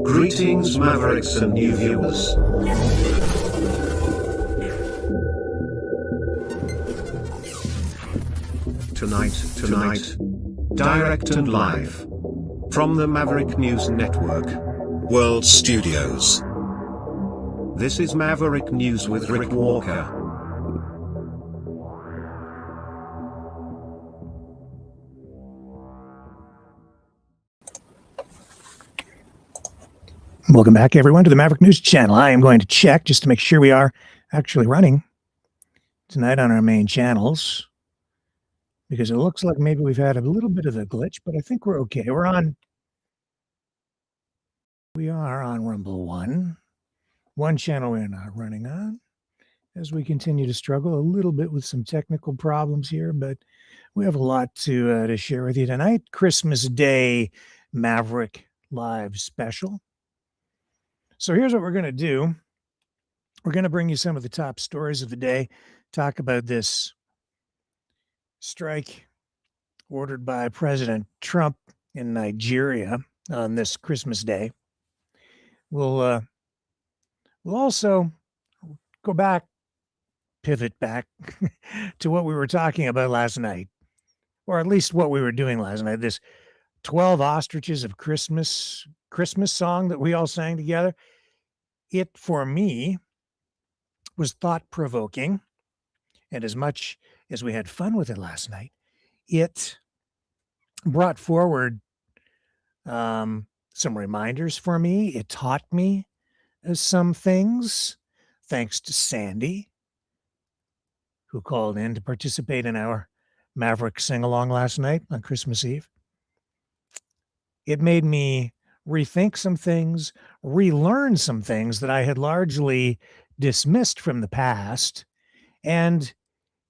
Greetings, Mavericks and new viewers. Tonight, direct and live from the Maverick News Network World Studios. This is Maverick News with Rick Walker. Welcome back, everyone, to the Maverick News channel. I am going to check just to make sure we are actually running tonight on our main channels, because it looks like maybe we've had a little bit of a glitch, but I think we're okay. We are on Rumble one channel we're not running on, as we continue to struggle a little bit with some technical problems here, but we have a lot to share with you tonight. Christmas Day Maverick Live Special. So here's what we're going to do. We're going to bring you some of the top stories of the day, talk about this strike ordered by President Trump in Nigeria on this Christmas Day. We'll also pivot back to what we were talking about last night, or at least what we were doing last night. This 12 Ostriches of Christmas song that we all sang together. It, for me, was thought-provoking, and as much as we had fun with it last night, it brought forward some reminders for me. It taught me some things, thanks to Sandy, who called in to participate in our Maverick sing-along last night on Christmas Eve. It made me rethink some things, relearn some things that I had largely dismissed from the past, and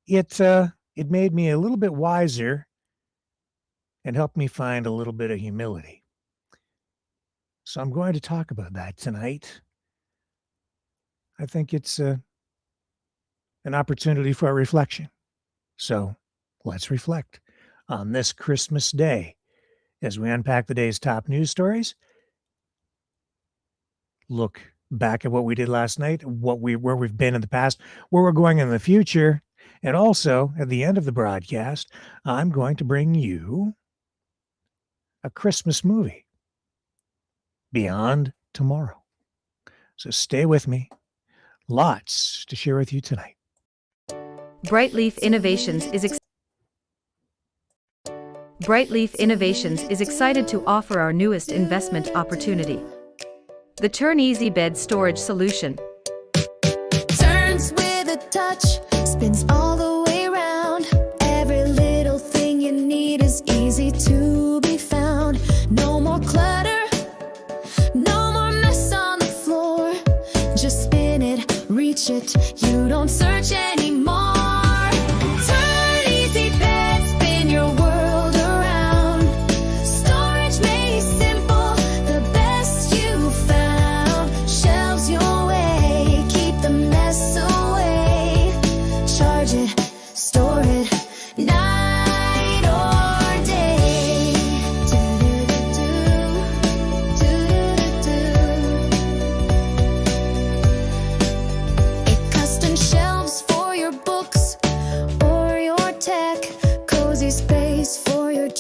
it made me a little bit wiser and helped me find a little bit of humility. So I'm going to talk about that tonight. I think it's an opportunity for a reflection. So let's reflect on this Christmas Day as we unpack the day's top news stories, look back at what we did last night, where we've been in the past, where we're going in the future, and also at the end of the broadcast, I'm going to bring you a Christmas movie, Beyond Tomorrow. So stay with me. Lots to share with you tonight. Brightleaf Innovations is excited to offer our newest investment opportunity, the Turn Easy Bed Storage Solution. Turns with a touch, spins all the way around. Every little thing you need is easy to be found. No more clutter, no more mess on the floor. Just spin it, reach it, you don't search anymore.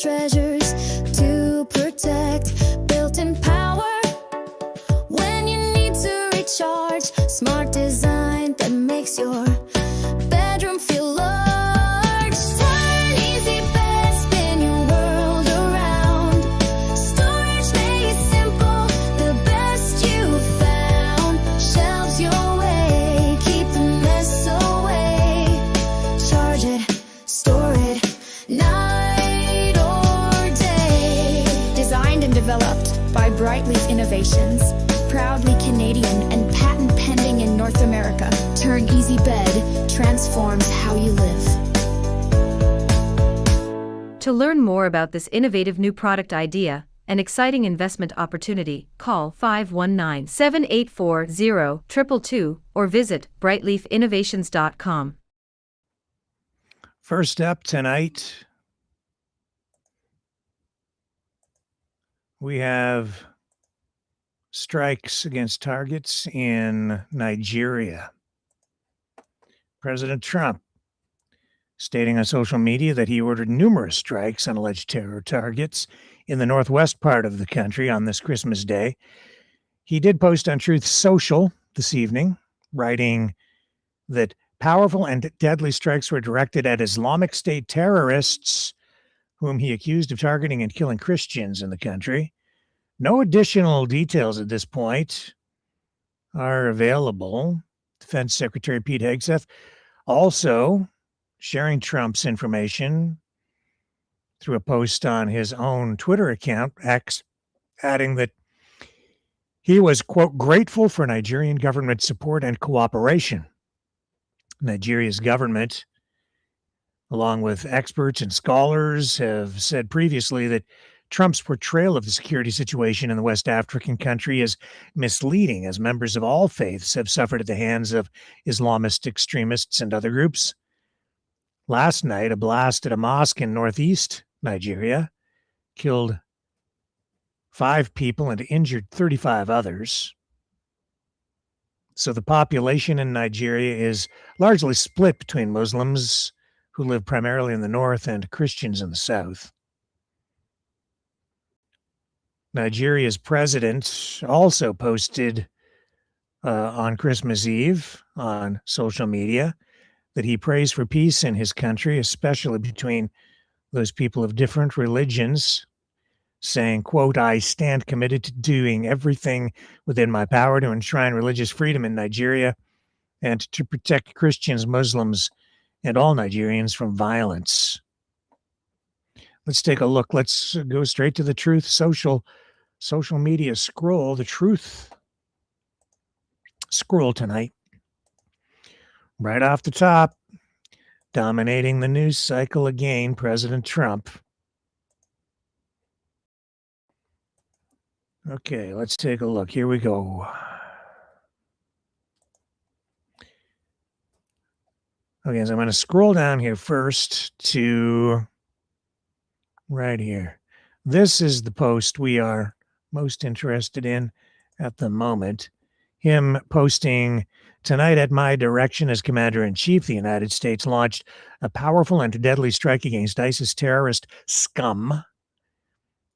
Treasures to protect, built-in power when you need to recharge. Smart design that makes your bedroom feel large. Turn easy bed, spin your world around. Storage made simple, the best you found. Shelves your way, keep the mess away. Charge it, store it, developed by Brightleaf Innovations, proudly Canadian and patent pending in North America. Turn Easy Bed transforms how you live. To learn more about this innovative new product idea and exciting investment opportunity, call 519-784-0222 or visit brightleafinnovations.com. First up tonight, We have strikes against targets in Nigeria. President Trump stating on social media that he ordered numerous strikes on alleged terror targets in the northwest part of the country on this Christmas Day. He did post on Truth Social this evening, writing that powerful and deadly strikes were directed at Islamic State terrorists, whom he accused of targeting and killing Christians in the country. No additional details at this point are available. Defense Secretary Pete Hegseth also sharing Trump's information through a post on his own Twitter account, X, adding that he was, quote, grateful for Nigerian government support and cooperation. Nigeria's government, along with experts and scholars, have said previously that Trump's portrayal of the security situation in the West African country is misleading, as members of all faiths have suffered at the hands of Islamist extremists and other groups. Last night, a blast at a mosque in northeast Nigeria killed 5 people and injured 35 others. So the population in Nigeria is largely split between Muslims who live primarily in the north and Christians in the south. Nigeria's president also posted on Christmas Eve on social media that he prays for peace in his country, especially between those people of different religions, saying, quote, I stand committed to doing everything within my power to enshrine religious freedom in Nigeria and to protect Christians, Muslims, and all Nigerians from violence. Let's take a look. Let's go straight to the Truth social media scroll, the Truth scroll tonight. Right off the top, dominating the news cycle again, President Trump. Okay, let's take a look. Here we go. Okay, so I'm going to scroll down here first to right here. This is the post we are most interested in at the moment. Him posting, tonight at my direction as Commander-in-Chief, the United States launched a powerful and deadly strike against ISIS terrorist scum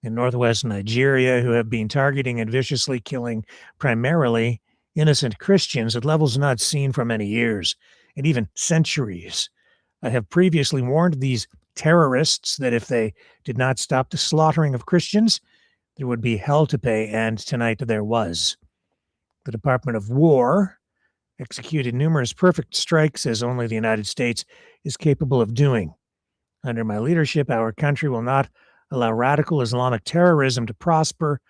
in northwest Nigeria, who have been targeting and viciously killing primarily innocent Christians at levels not seen for many years and even centuries. I have previously warned these terrorists that if they did not stop the slaughtering of Christians, there would be hell to pay, and tonight there was. The Department of War executed numerous perfect strikes as only the United States is capable of doing. Under my leadership, our country will not allow radical Islamic terrorism to prosper.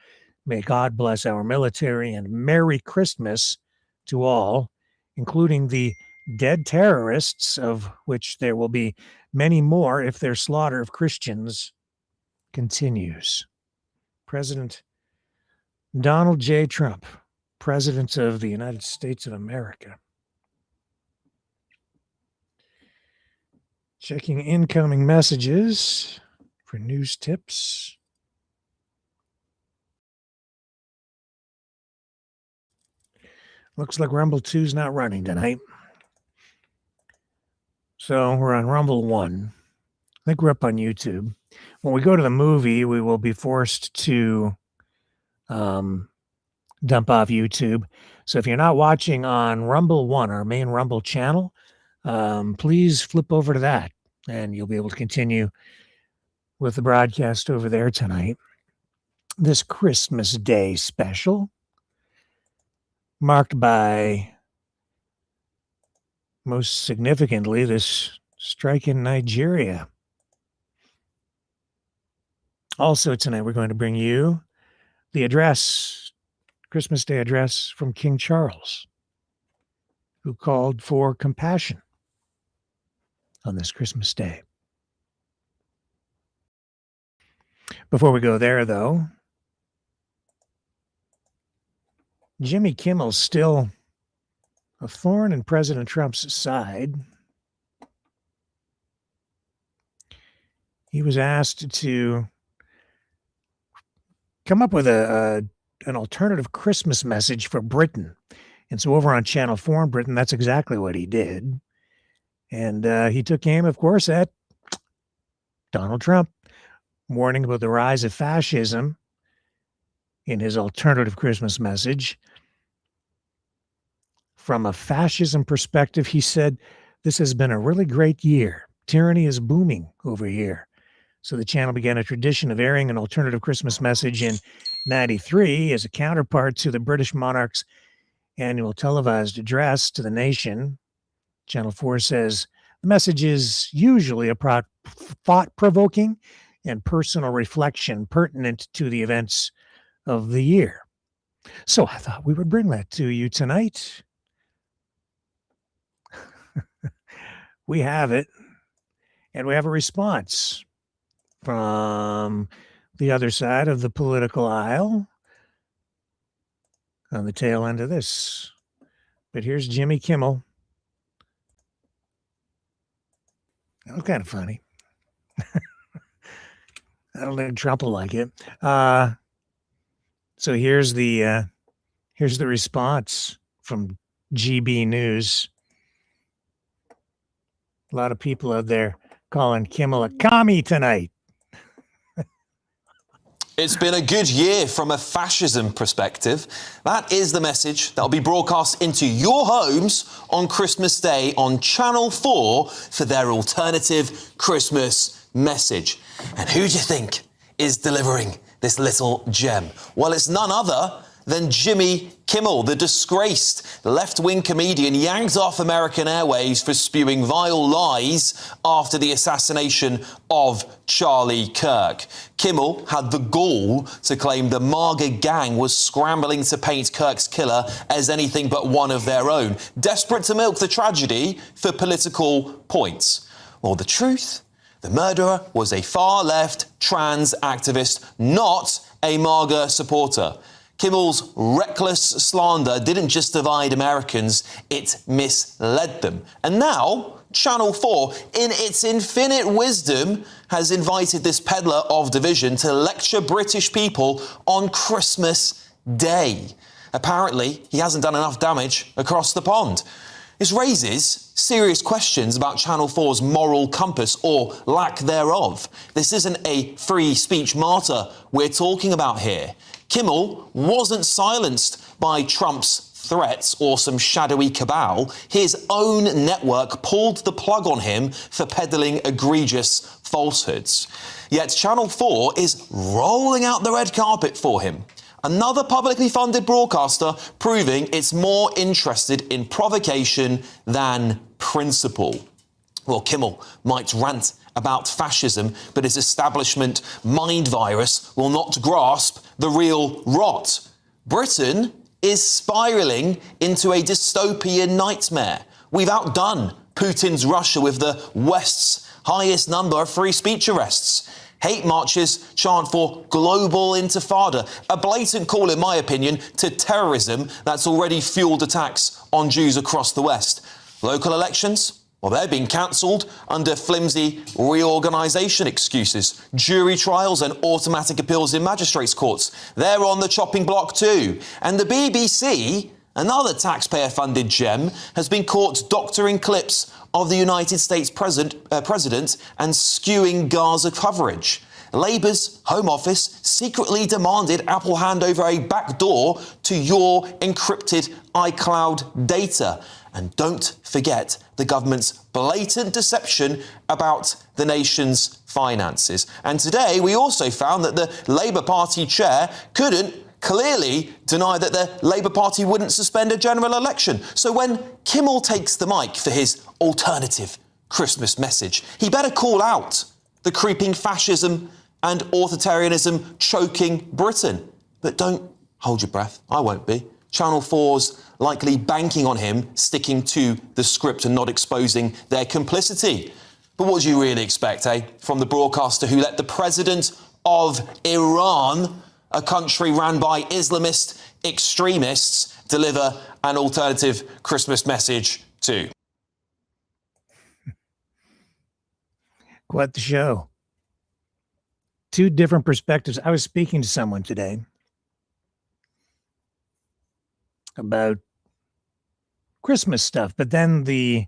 May God bless our military, and Merry Christmas to all, including the dead terrorists, of which there will be many more if their slaughter of Christians continues. President Donald J. Trump, President of the United States of America. Checking incoming messages for news tips. Looks like Rumble 2's not running tonight. So we're on Rumble 1. I think we're up on YouTube. When we go to the movie, we will be forced to dump off YouTube. So if you're not watching on Rumble 1, our main Rumble channel, please flip over to that and you'll be able to continue with the broadcast over there tonight. This Christmas Day special, marked by, most significantly, this strike in Nigeria. Also tonight, we're going to bring you the address, Christmas Day address from King Charles, who called for compassion on this Christmas Day. Before we go there, though, Jimmy Kimmel's still a thorn in President Trump's side. He was asked to come up with an alternative Christmas message for Britain. And so over on Channel 4 in Britain, that's exactly what he did. And he took aim, of course, at Donald Trump, warning about the rise of fascism in his alternative Christmas message. From a fascism perspective, he said, this has been a really great year. Tyranny is booming over here. So the channel began a tradition of airing an alternative Christmas message in 93 as a counterpart to the British monarch's annual televised address to the nation. Channel 4 says the message is usually a thought-provoking and personal reflection pertinent to the events of the year. So I thought we would bring that to you tonight. We have it, and we have a response from the other side of the political aisle on the tail end of this. But here's Jimmy Kimmel. That was kind of funny. I don't think Trump will like it. So here's the response from GB News. A lot of people out there calling Kimmel a commie tonight. It's been a good year from a fascism perspective. That is the message that will be broadcast into your homes on Christmas Day on Channel 4 for their alternative Christmas message. And who do you think is delivering this little gem? Well, it's none other than Jimmy Kimmel, the disgraced left-wing comedian yanked off American airwaves for spewing vile lies after the assassination of Charlie Kirk. Kimmel had the gall to claim the MAGA gang was scrambling to paint Kirk's killer as anything but one of their own, desperate to milk the tragedy for political points. Well, the truth? The murderer was a far-left trans activist, not a MAGA supporter. Kimmel's reckless slander didn't just divide Americans, it misled them. And now, Channel 4, in its infinite wisdom, has invited this peddler of division to lecture British people on Christmas Day. Apparently, he hasn't done enough damage across the pond. This raises serious questions about Channel 4's moral compass or lack thereof. This isn't a free speech martyr we're talking about here. Kimmel wasn't silenced by Trump's threats or some shadowy cabal. His own network pulled the plug on him for peddling egregious falsehoods. Yet Channel 4 is rolling out the red carpet for him. Another publicly funded broadcaster proving it's more interested in provocation than principle. Well, Kimmel might rant about fascism, but his establishment mind virus will not grasp the real rot. Britain is spiralling into a dystopian nightmare. We've outdone Putin's Russia with the West's highest number of free speech arrests. Hate marches chant for global intifada, a blatant call, in my opinion, to terrorism that's already fueled attacks on Jews across the West. Local elections? Well, they're being cancelled under flimsy reorganisation excuses. Jury trials and automatic appeals in magistrates' courts, they're on the chopping block too. And the BBC, another taxpayer-funded gem, has been caught doctoring clips of the United States president and skewing Gaza coverage. Labour's Home Office secretly demanded Apple hand over a backdoor to your encrypted iCloud data. And don't forget the government's blatant deception about the nation's finances. And today we also found that the Labour Party chair couldn't clearly deny that the Labour Party wouldn't suspend a general election. So when Kimmel takes the mic for his alternative Christmas message, he better call out the creeping fascism and authoritarianism choking Britain. But don't hold your breath. I won't be. Channel 4's likely banking on him sticking to the script and not exposing their complicity. But what do you really expect, from the broadcaster who let the president of Iran, a country ran by Islamist extremists, deliver an alternative Christmas message to? Quite the show. two different perspectives. I was speaking to someone today about Christmas stuff, but then the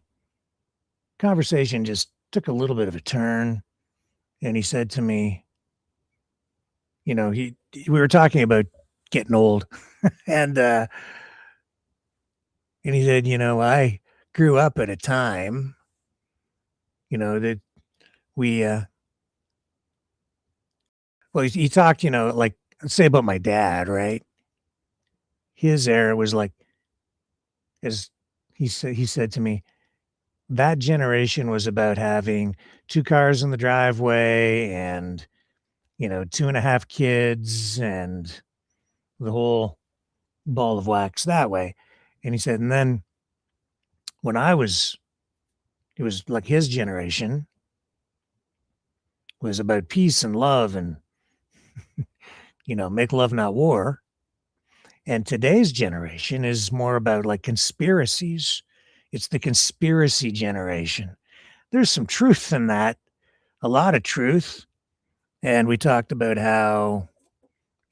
conversation just took a little bit of a turn, and he said to me, we were talking about getting old, and he said, I grew up at a time, that we well, he talked, like, say about my dad, right? His era was like, as he said to me, that generation was about having 2 cars in the driveway and, 2.5 kids and the whole ball of wax that way. And he said, and then when it was like his generation was about peace and love and, make love, not war. And today's generation is more about like conspiracies. It's the conspiracy generation. There's some truth in that, a lot of truth. And we talked about how,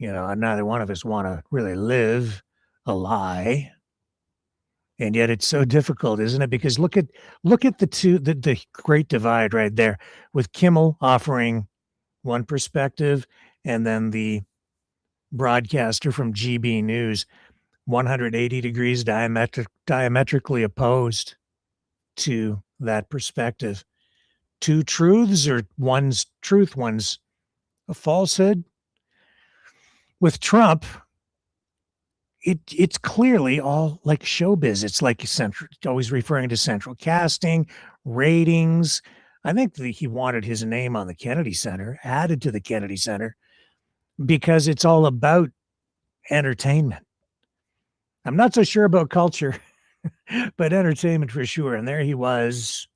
neither one of us want to really live a lie. And yet it's so difficult, isn't it? Because look at the great divide right there, with Kimmel offering one perspective and then the broadcaster from GB News 180 degrees diametrically opposed to that perspective. Two truths, or one's truth, one's a falsehood. With Trump, it's clearly all like showbiz. It's like always referring to central casting, ratings. I think that he wanted his name on the Kennedy Center, added to the Kennedy Center, because it's all about entertainment. I'm not so sure about culture, but entertainment for sure. And there he was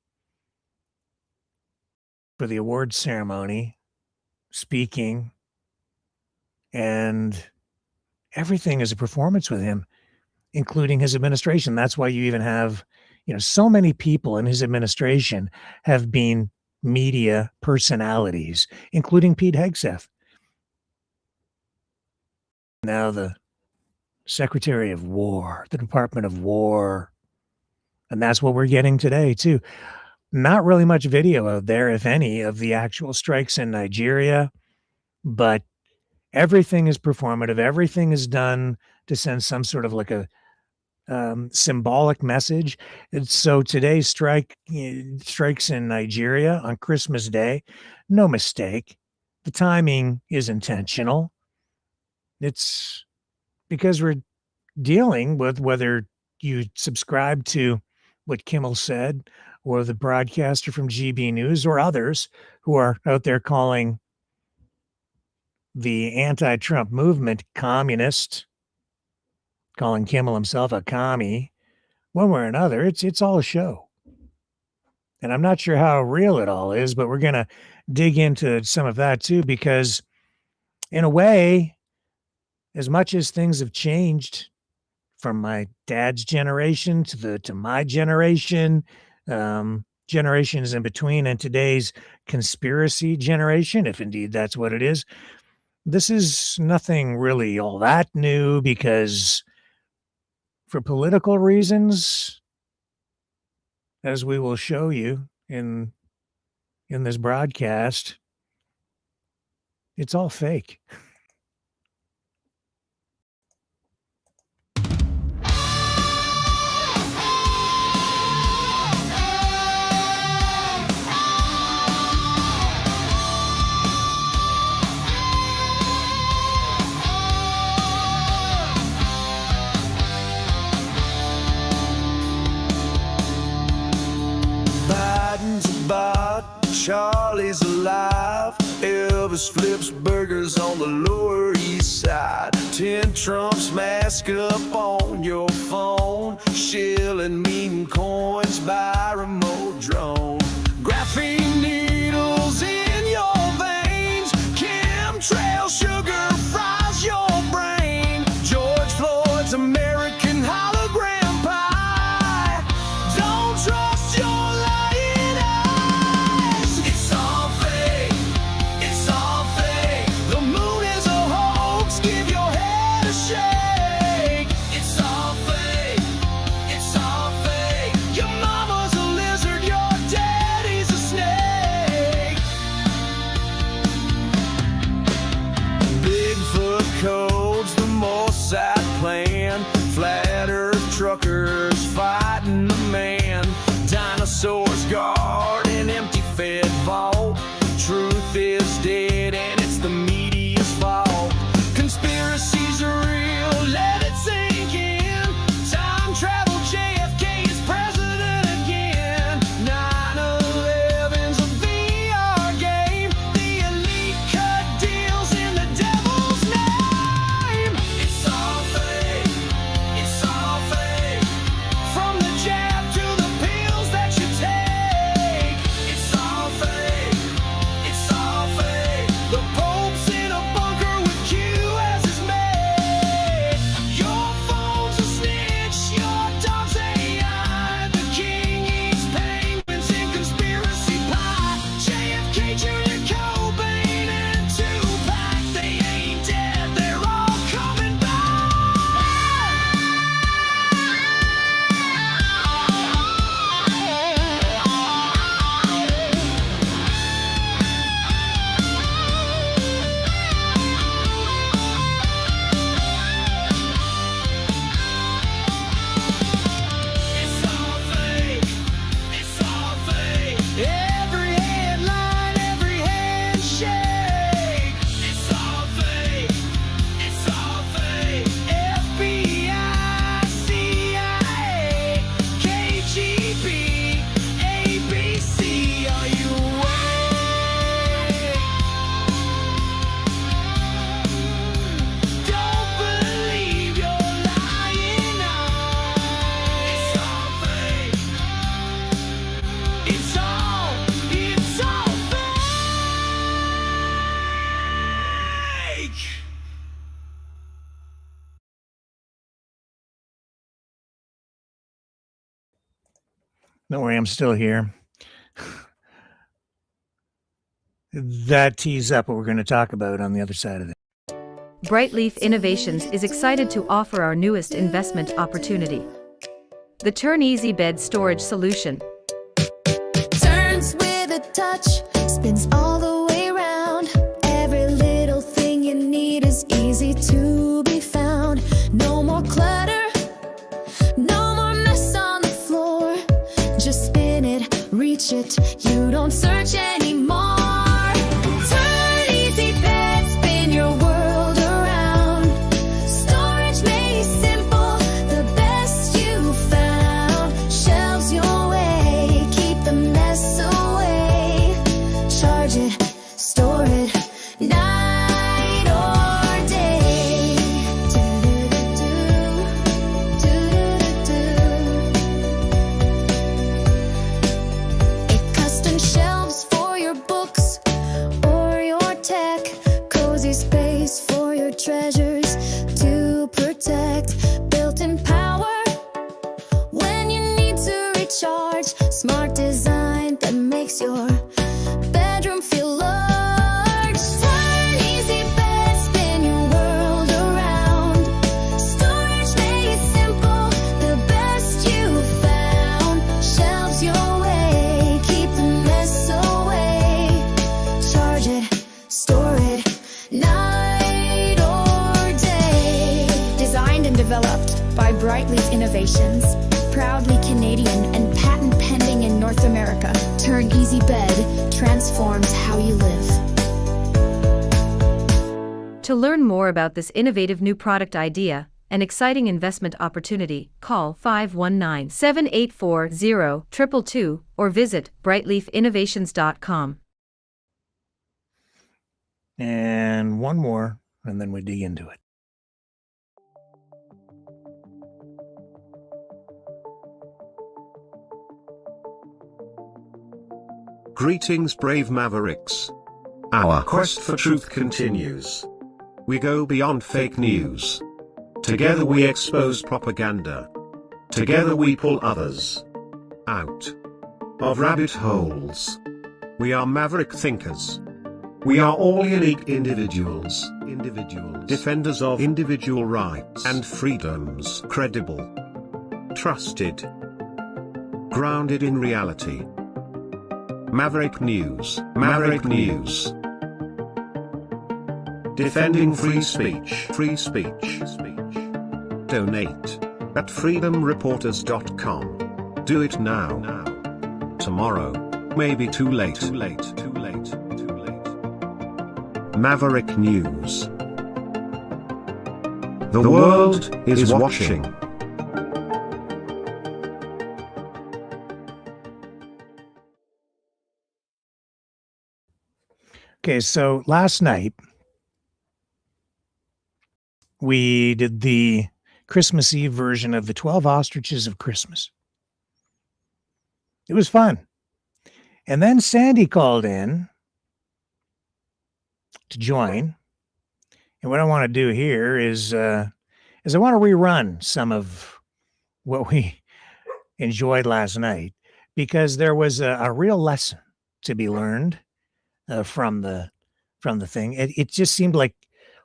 for the awards ceremony, speaking, and everything is a performance with him, including his administration. That's why you even have, so many people in his administration have been media personalities, including Pete Hegseth. Now the Secretary of War, the Department of War, and that's what we're getting today too. Not really much video out there, if any, of the actual strikes in Nigeria, but everything is performative. Everything is done to send some sort of like a symbolic message. And so today's strikes in Nigeria on Christmas Day, no mistake. The timing is intentional. It's because we're dealing with, whether you subscribe to what Kimmel said or the broadcaster from GB News or others who are out there calling the anti-Trump movement communist, calling Kimmel himself a commie, one way or another, it's all a show. And I'm not sure how real it all is, but we're going to dig into some of that too, because in a way, as much as things have changed from my dad's generation to my generation, generations in between, and today's conspiracy generation, if indeed that's what it is, this is nothing really all that new, because for political reasons, as we will show you in this broadcast, it's all fake. Biden's about, Charlie's alive. Elvis flips burgers on the Lower East Side. 10 Trumps mask up on your phone. Shilling mean coins by remote drone. Graphene needles in your veins. Chemtrail sugar fries your brain. George Floyd's American hologram pie. Don't trust your lying eyes. It's all fake. It's all fake. Earth is dead and it's the media's fault. Conspiracies are real, let it sink in. Time travel, JFK is president again. 9/11's a VR game. The elite cut deals in the devil's name. It's all fake, it's all fake. From the jab to the pills that you take. It's all fake, it's all fake. The Pope's in a bunker with Q as his mate. Your phone's a snitch, your dog's AI. The king eats penguins in conspiracy pie. JFK, Jr., Cobain, and Tupac. They ain't dead, they're all coming back. It's all fake, it's all fake. Every headline, every handshake. It's all fake, it's all fake. FBI, CIA, KGB, ABC. Are you awake? Don't believe your lying eyes. It's all fake. It's all fake. Don't worry, I'm still here. That tees up what we're going to talk about on the other side of it. Brightleaf Innovations is excited to offer our newest investment opportunity. The Turn Easy Bed Storage Solution. Turns with a touch, spins all the way around. Every little thing you need is easy to be found. No more clutter, no more mess on the floor. Just spin it, reach it, you don't search anymore. Turn easy bed, spin your world around. Storage made simple, the best you found. Shelves your way, keep the mess away. Charge it, store it, night or day. It custom shelves for your books or your tech. Cozy space for your treasures to protect. Built-in power when you need to recharge. Smart design that makes your bedroom feel large. Turn easy bed, spin your world around. Storage made simple, the best you found. Shelves your way, keep the mess away. Charge it, store it, night or day. Designed and developed by Brightleaf Innovations. Proudly Canadian and patent pending in North America. Turn Easy Bed transforms how you live. To learn more about this innovative new product idea and exciting investment opportunity, call 519-784-0222 or visit brightleafinnovations.com. And one more, and then we dig into it. Greetings, brave Mavericks. Our quest for truth continues. We go beyond fake news. Together we expose propaganda. Together we pull others out of rabbit holes. We are maverick thinkers. We are all unique individuals, defenders of individual rights and freedoms, credible, trusted, grounded in reality. Maverick News, Maverick News. Defending free speech, Donate at freedomreporters.com. Do it now. Tomorrow may be too late. Maverick News. The world is watching. Okay, so last night we did the Christmas Eve version of the 12 Ostriches of Christmas. It was fun. And then Sandy called in to join. And what I want to do here is I want to rerun some of what we enjoyed last night, because there was a real lesson to be learned from the thing. It just seemed like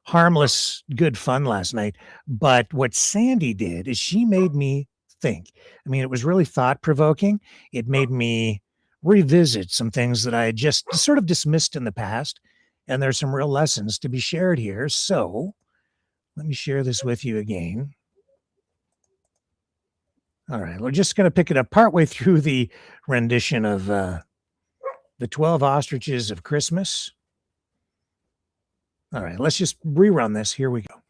harmless, good fun last night. But what Sandy did is she made me think. I mean, it was really thought-provoking. It made me revisit some things that I had just sort of dismissed in the past. And there's some real lessons to be shared here. So let me share this with you again. All right, we're just going to pick it up partway through the rendition of the 12 Ostriches of Christmas. All right, let's just rerun this. Here we go.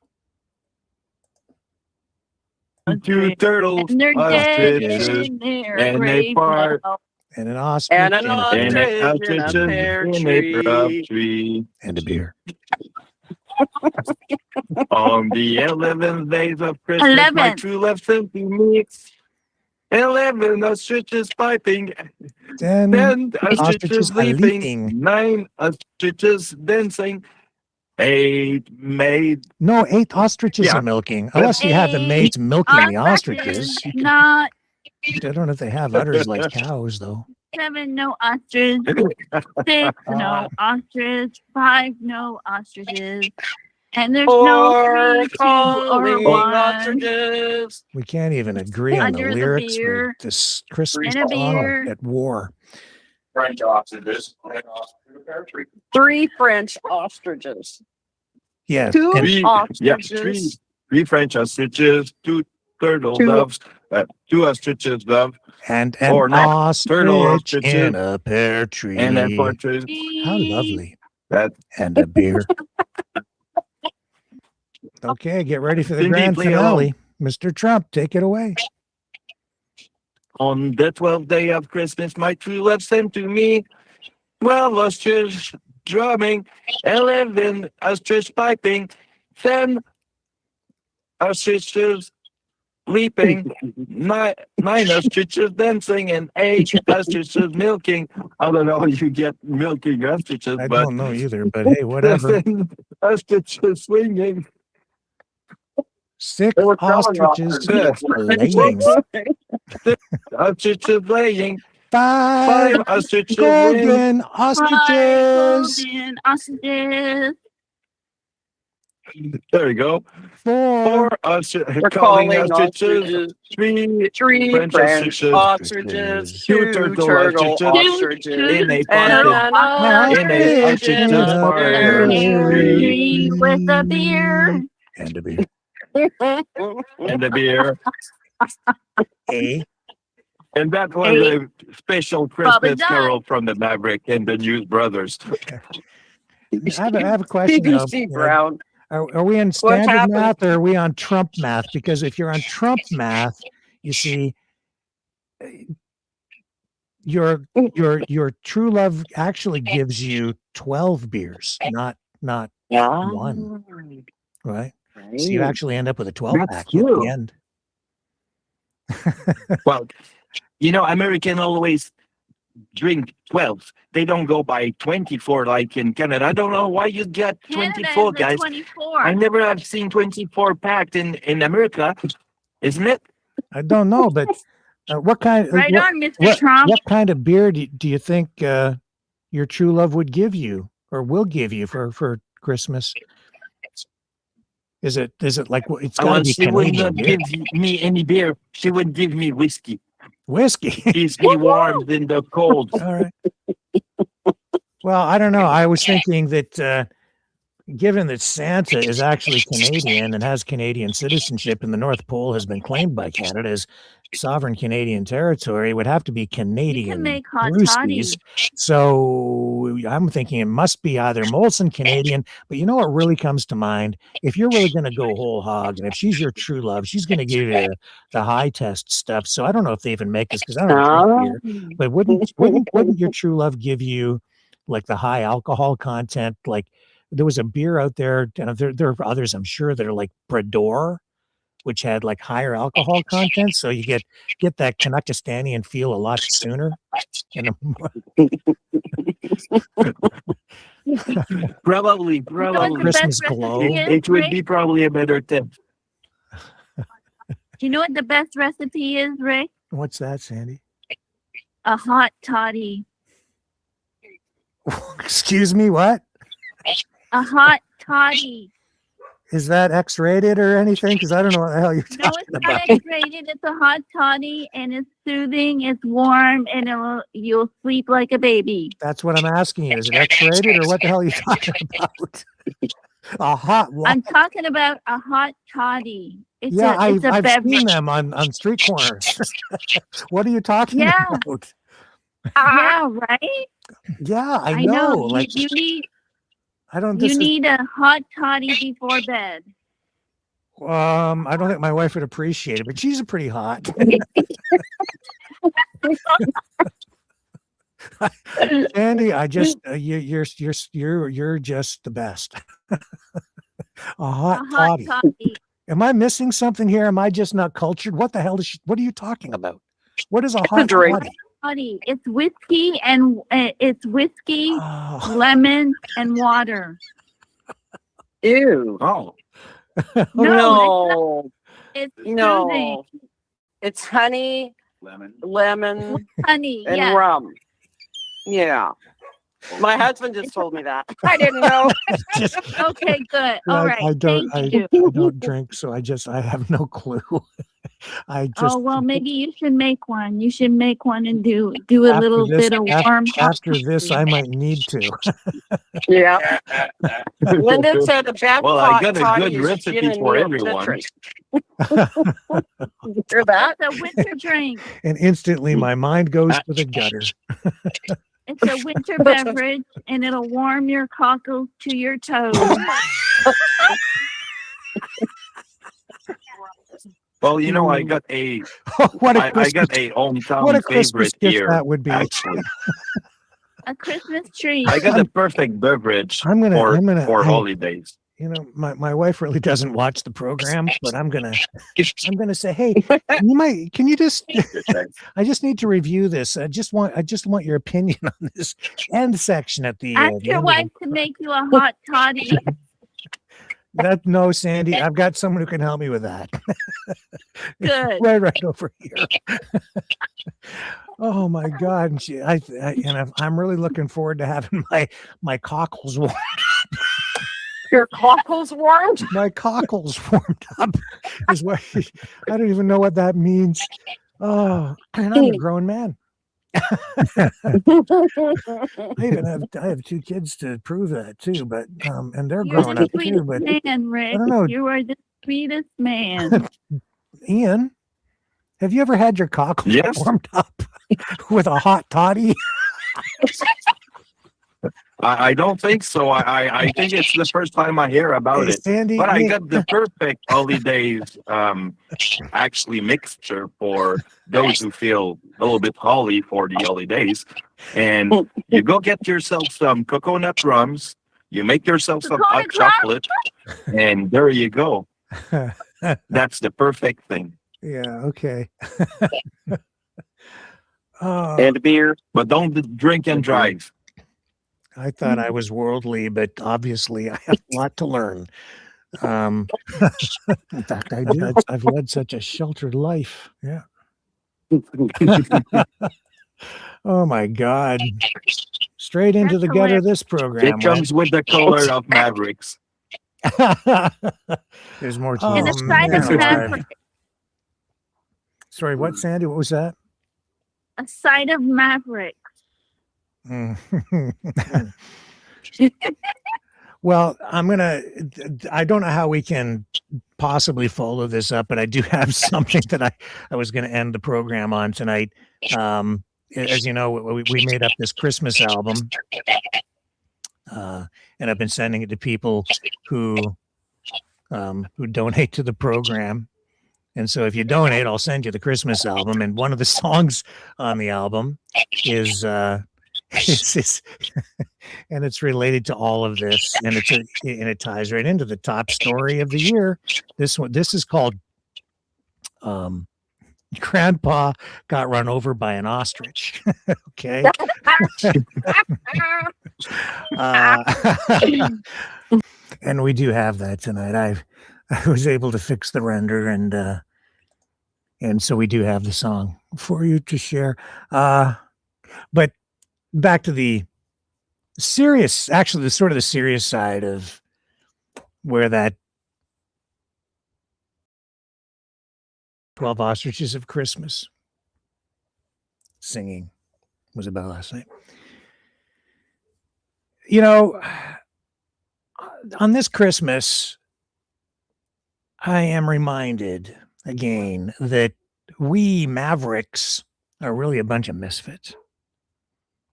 Two turtles, And they're dead ostriches, in their and grave they part, now. And an ostrich And an and a and pear, an ostrich in a pear in a pear tree. tree. and a beer. On the 11th days of Christmas, my 11th. true love sent to me 11 ostriches piping, 10 10 ostriches ostriches are leaping, leaping. 9 ostriches dancing, 8 made. No, 8 ostriches Yeah. are milking. Unless you have the maids milking the ostriches. You can- Not I don't know if they have udders like cows, though. 7, no ostrich. 6, no ostrich. 5, no ostriches. And there's no 3, 2, or 1. We can't even agree on the Under the lyrics for beer. this Christmas And a song beer. at war. French ostriches. 3 French ostriches. Yes. 2 and- Three, ostriches. 3 French ostriches, 2 turtle 2 doves, 2 ostriches dove, and an or not, turtle ostrich ostriches, in a pear tree. and then partridge. How lovely. That And a beer. Okay, get ready for the grand Indeed, Leo. finale. Mr. Trump, take it away. on the 12th day of Christmas, my true love sent to me 12 ostrich drumming, 11 ostrich piping, 10 ostriches leaping, 9 ostriches dancing, and 8 ostriches milking. I don't know how you get milking ostriches, I but don't know either, but hey, whatever. 7 ostriches swinging. 6 They were selling ostriches ostriches. laying. Ostriches laying, 5 5 ostriches laying. golden ostriches. Golden ostriches. There we go. 4 4 calling calling ostriches. 3 3 French French ostriches. ostriches. 2 2 turtle turtle ostriches. ostriches. In a And pond. an In a ostrich ostrich's in a pear pear tree. Tree with a beer. and a beer. And a beer. A. And that was a special Christmas carol from the Maverick and the News Brothers. I have a question. though. BBC Brown. Are we in standard happened? math or are we on Trump math? Because if you're on Trump math, you see, your true love actually gives you 12 beers, not one, right? So you actually end up with a 12 That's pack at true. the end. Well, you know, Americans always drink 12. They don't go by 24 like in Canada. I don't know why you get 24, Canada is guys. the 24. I never have seen 24 packed in America, isn't it? I don't know, but what kind? Right what, on, Mr. Trump. what kind of beer do you think your true love would give you or will give you for Christmas? Is it like it's got to be She would Canadian not beer? give me any beer. She would give me whiskey. Whiskey. Keeps me warm in the cold. All right. Well, I don't know. I was thinking that given that Santa is actually Canadian and has Canadian citizenship, and the North Pole has been claimed by Canada as sovereign Canadian territory, it would have to be You Canadian can make hot Bruceys. toddy. So I'm thinking it must be either Molson Canadian, but you know what really comes to mind? If you're really going to go whole hog, and if she's your true love, she's going to give you the high test stuff. So I don't know if they even make this because I don't drink beer, but wouldn't your true love give you like the high alcohol content? Like there was a beer out there, and there are others I'm sure that are like Brador, which had like higher alcohol content, so you get that Canuckistanian feel a lot sooner. And Probably. Christmas glow. It would be probably a better tip. Do you know what the best recipe is, Rick? What's that, Sandy? A hot toddy. Excuse me, what? A hot toddy. Is that X-rated or anything? Because I don't know what the hell you're No, talking it's about. not X-rated. It's a hot toddy, and it's soothing. It's warm, and you'll sleep like a baby. That's what I'm asking you. Is it X-rated or what the hell are you talking about? A hot what? I'm talking about a hot toddy. It's Yeah, a I've beverage. seen them on street corners. What are you talking Yeah. about? Yeah, right? Yeah, I I know. know. Like You need I don't. you need a hot toddy before bed. I don't think my wife would appreciate it, but she's a pretty hot. Andy, I just you're just the best. A hot A hot toddy. toddy. Am I missing something here? Am I just not cultured? What the hell is what are you talking about? What is a hot drink. toddy? Toddy. It's whiskey and Oh. lemon, and water. Ew. Oh. No. It's No. soothing. It's honey, lemon, Honey, and yeah. rum. Yeah. My husband just told me that. I didn't know. Just- Okay, good. All right. I don't Thank you. I don't drink, so I have no clue. I just Oh well, maybe you should make one. You should make one and do a after little this- bit of af- warm. after this I might need to. Yeah. Linda said a bad Well, I hot got a toddy good is recipe gin and for Neil everyone. Citron. Hear that? It's a winter drink. And instantly my mind goes to the gutter. It's a winter beverage, and it'll warm your cockles to your toes. Well, you know, I got a What a I Christmas, got a hometown what a Christmas favorite gift here. that would be. Actually, A Christmas tree. I got the perfect beverage I'm gonna for I- holidays. You know, my wife really doesn't watch the program, but I'm gonna say, hey, can you just I just need to review this. I just want your opinion on this end section at the Ask the your end of wife to make you a hot toddy. no, Sandy, I've got someone who can help me with that. Good. right over here. Oh my God! And I'm really looking forward to having my cockles warmed. Your cockles warmed? My cockles warmed up is what I don't even know what that means. Oh, and I'm a grown man. I have two kids to prove that too, but and they're You're grown the up too. sweetest But man, Rick. I don't know. You are the sweetest man. Ian, have you ever had your cockles Yes. warmed up with a hot toddy? I don't think so. I think it's the first time I hear about it. Sandy, But I Ian- got the perfect holidays actually mixture for those who feel a little bit holly for the holidays. And you go get yourself some coconut rums, you make yourself some hot Coconut rum? chocolate, and there you go. That's the perfect thing. Yeah. Okay. Oh, And beer. But don't drink and drive. I thought I was worldly, but obviously I have a lot to learn. In fact, I've led such a sheltered life. Yeah. Oh my God. Straight into the gutter this program. It comes with the color of Mavericks. There's more to And it. a side of man. Maverick. Sorry, what, Sandy? What was that? A side of Maverick. Mm. Well, I don't know how we can possibly follow this up, but I do have something that I was going to end the program on tonight. As you know, we made up this Christmas album, and I've been sending it to people who donate to the program. And so if you donate, I'll send you the Christmas album. And one of the songs on the album is and it's related to all of this, and it ties right into the top story of the year. This is called Grandpa Got Run Over by an Ostrich. Okay. And we do have that tonight. I was able to fix the render, and so we do have the song for you to share. But back to the serious, actually, the serious side of where that 12 Ostriches of Christmas singing was about last night. You know, on this Christmas, I am reminded again that we Mavericks are really a bunch of misfits.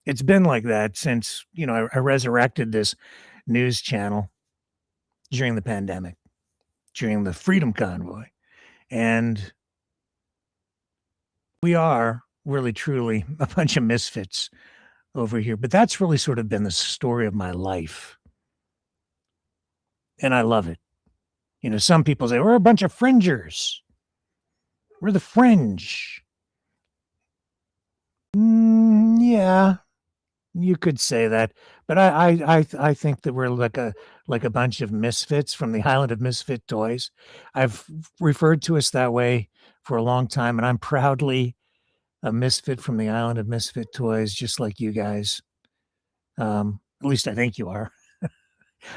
It's been like that since, I resurrected this news channel during the pandemic, during the Freedom Convoy. And we are really, truly a bunch of misfits over here. But that's really sort of been the story of my life. And I love it. Some people say, we're a bunch of fringers. We're the fringe. Yeah, you could say that. But I think that we're like a bunch of misfits from the Island of Misfit Toys. I've referred to us that way for a long time, and I'm proudly a misfit from the Island of Misfit Toys, just like you guys. At least I think you are.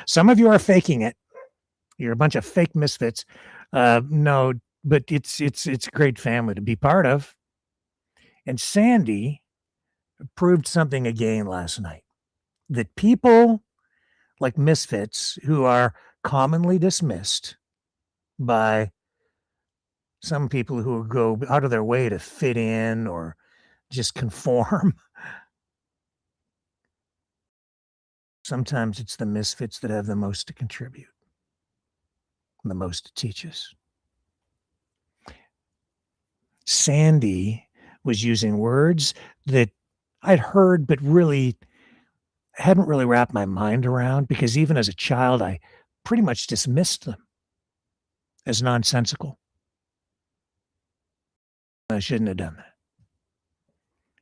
Some of you are faking it. You're a bunch of fake misfits. No, but it's a great family to be part of. And Sandy proved something again last night, that people like misfits who are commonly dismissed by some people who go out of their way to fit in or just conform. Sometimes it's the misfits that have the most to contribute, the most to teach us. Sandy was using words that I'd heard, but really hadn't really wrapped my mind around, because even as a child, I pretty much dismissed them as nonsensical. I shouldn't have done that.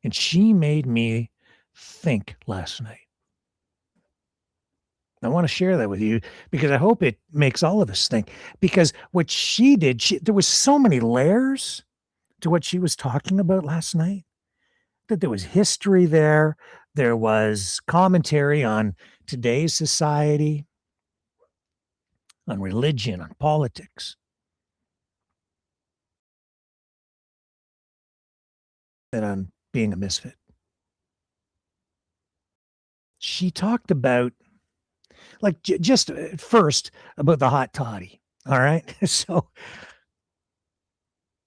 And she made me think last night. I want to share that with you because I hope it makes all of us think. Because what she did, there was so many layers to what she was talking about last night, that there was history there. There was commentary on today's society, on religion, on politics. And on being a misfit. She talked about, like, just first about the hot toddy. All right. So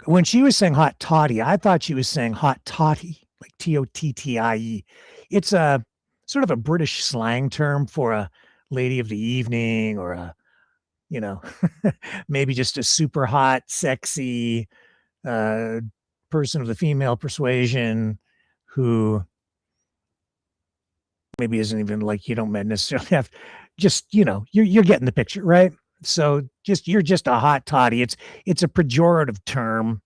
when she was saying hot toddy, I thought she was saying hot toddy, like Tottie. It's a sort of a British slang term for a lady of the evening, or a, maybe just a super hot, sexy person of the female persuasion who maybe isn't even, like, you don't necessarily have, just, you're getting the picture, right? So you're just a hot toddy. It's a pejorative term.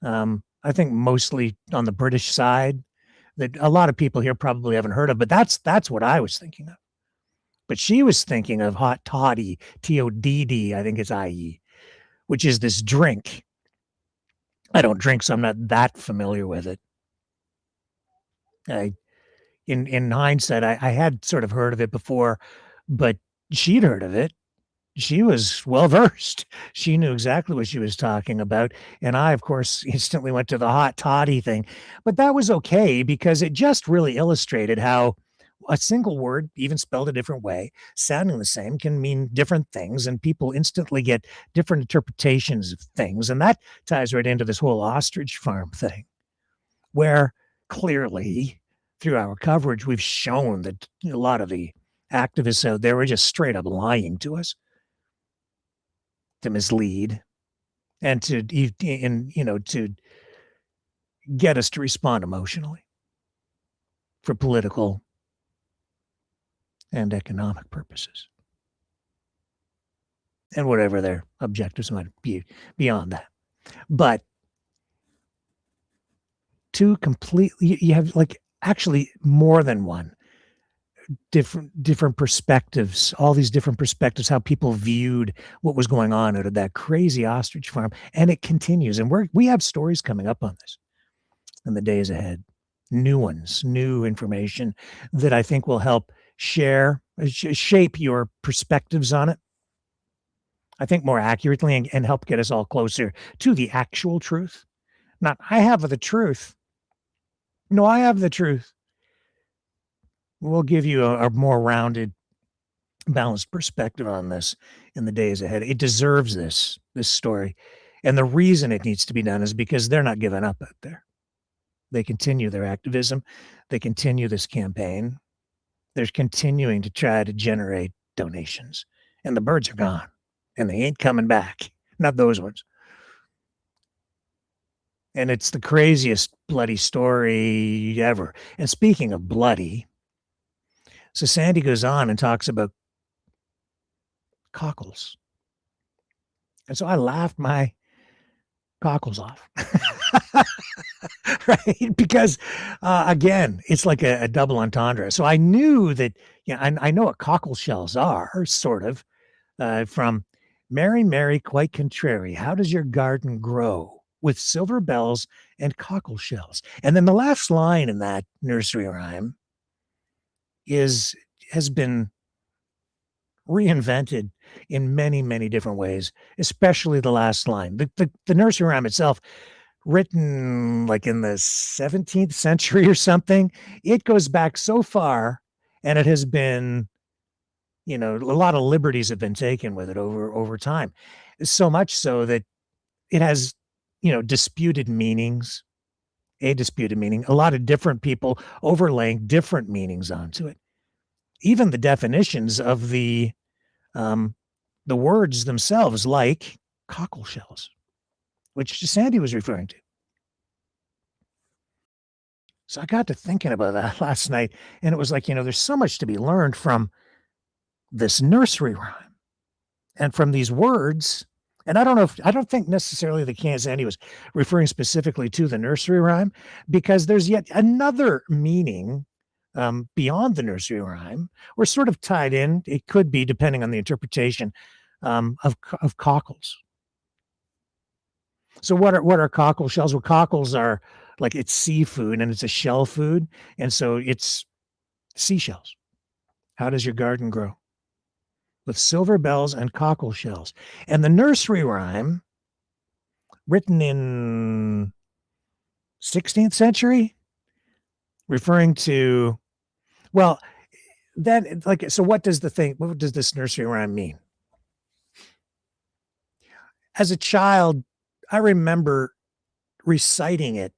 I think mostly on the British side, that a lot of people here probably haven't heard of, but that's what I was thinking of. But she was thinking of hot toddy, Todd, I think it's IE, which is this drink. I don't drink, so I'm not that familiar with it. In hindsight, I had sort of heard of it before, but she'd heard of it. She was well versed. She knew exactly what she was talking about. And I, of course, instantly went to the hot toddy thing. But that was okay, because it just really illustrated how a single word, even spelled a different way, sounding the same, can mean different things, and people instantly get different interpretations of things. And that ties right into this whole ostrich farm thing, where clearly through our coverage, we've shown that a lot of the activists out there were just straight up lying to us to mislead and to get us to respond emotionally for political and economic purposes, and whatever their objectives might be beyond that. But you have like actually more than one different perspectives, all these different perspectives, how people viewed what was going on out of that crazy ostrich farm. And it continues. And we have stories coming up on this in the days ahead, new ones, new information that I think will help shape your perspectives on it, I think, more accurately, and help get us all closer to the actual truth. Not, I have the truth. No, I have the truth. We'll give you a more rounded, balanced perspective on this in the days ahead. It deserves this story. And the reason it needs to be done is because they're not giving up out there. They continue their activism. They continue this campaign. They're continuing to try to generate donations. And the birds are gone. And they ain't coming back. Not those ones. And it's the craziest bloody story ever. And speaking of bloody, so Sandy goes on and talks about cockles. And so I laughed my cockles off. Right? Because, again, it's like a double entendre. So I knew that, I know what cockle shells are, sort of, from Mary, Mary, quite contrary. How does your garden grow? With silver bells and cockle shells. And then the last line in that nursery rhyme has been reinvented in many, many different ways, especially the last line. The nursery rhyme itself, written like in the 17th century or something, it goes back so far, and it has been, a lot of liberties have been taken with it over time. So much so that it has, disputed meanings, a lot of different people overlaying different meanings onto it. Even the definitions of the words themselves, like cockle shells, which Sandy was referring to. So I got to thinking about that last night, and it was like, there's so much to be learned from this nursery rhyme and from these words. And I don't think necessarily that Sandy was referring specifically to the nursery rhyme, because there's yet another meaning beyond the nursery rhyme. We're sort of tied in. It could be, depending on the interpretation of cockles. So what are cockle shells? Well, cockles are like, it's seafood and it's a shell food. And so it's seashells. How does your garden grow? With silver bells and cockle shells. And the nursery rhyme, written in 16th century, referring to, well, then, like, so what does this nursery rhyme mean? As a child, I remember reciting it,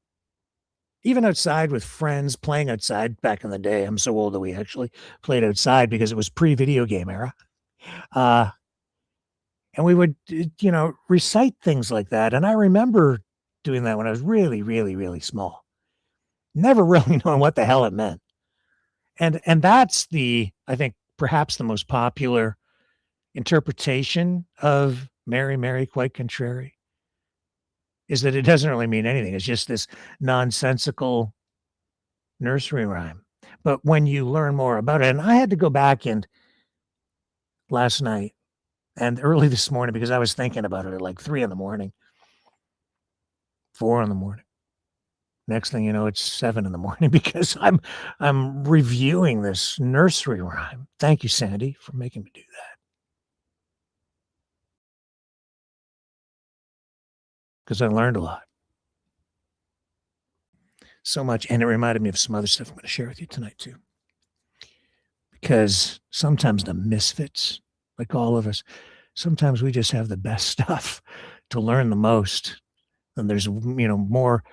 even outside with friends, playing outside back in the day. I'm so old that we actually played outside because it was pre-video game era. And we would, recite things like that. And I remember doing that when I was really, really, really small, never really knowing what the hell it meant. And that's I think, perhaps the most popular interpretation of Mary, Mary, quite contrary, is that it doesn't really mean anything. It's just this nonsensical nursery rhyme. But when you learn more about it, and I had to go back and last night and early this morning, because I was thinking about it at like 3 a.m, 4 a.m. Next thing you know, it's 7 a.m, because I'm reviewing this nursery rhyme. Thank you, Sandy, for making me do that. Because I learned a lot. So much. And it reminded me of some other stuff I'm going to share with you tonight, too. because sometimes the misfits, like all of us, sometimes we just have the best stuff to learn the most. And there's, more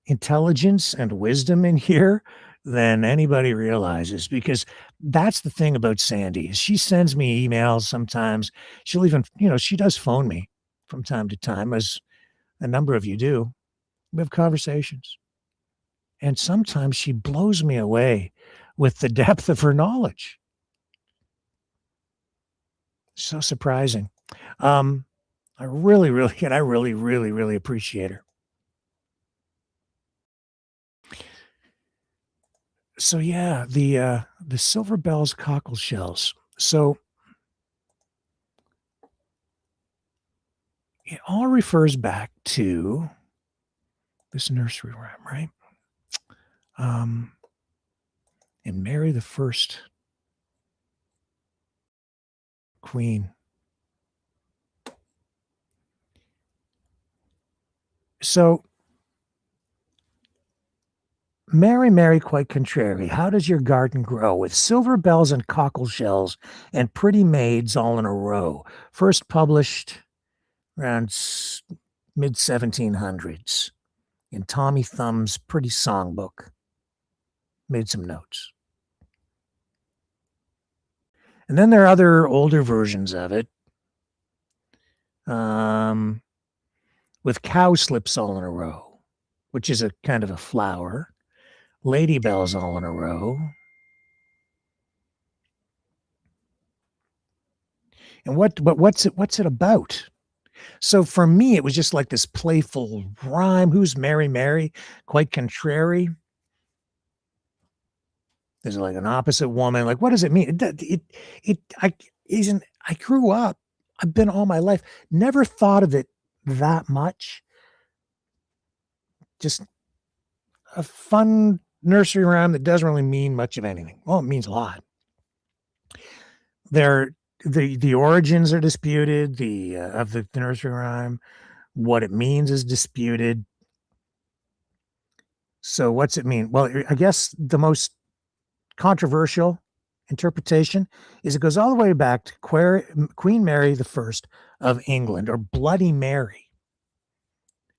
intelligence and wisdom in here than anybody realizes, because that's the thing about Sandy is she sends me emails sometimes. She'll even, she does phone me from time to time, as a number of you do. We have conversations. And sometimes she blows me away with the depth of her knowledge. So surprising. I really, really appreciate her. So yeah, the silver bells cockle shells. So it all refers back to this nursery rhyme, right? And Mary the First Queen. So Mary, Mary, quite contrary, how does your garden grow? With silver bells and cockle shells and pretty maids all in a row. First published around mid 1700s in Tommy Thumb's Pretty Songbook. Made some notes. And then there are other older versions of it, with cow slips all in a row, which is a kind of a flower. Lady bells all in a row. And what's it about? So for me, it was just like this playful rhyme. Who's Mary, Mary? Quite contrary. There's like an opposite woman. Like, what does it mean? I grew up. I've been all my life. Never thought of it that much. Just a fun nursery rhyme that doesn't really mean much of anything. Well, it means a lot. The origins are disputed. Of the nursery rhyme, what it means is disputed. So what's it mean? Well, I guess the most controversial interpretation is it goes all the way back to Queen Mary I of England, or Bloody Mary.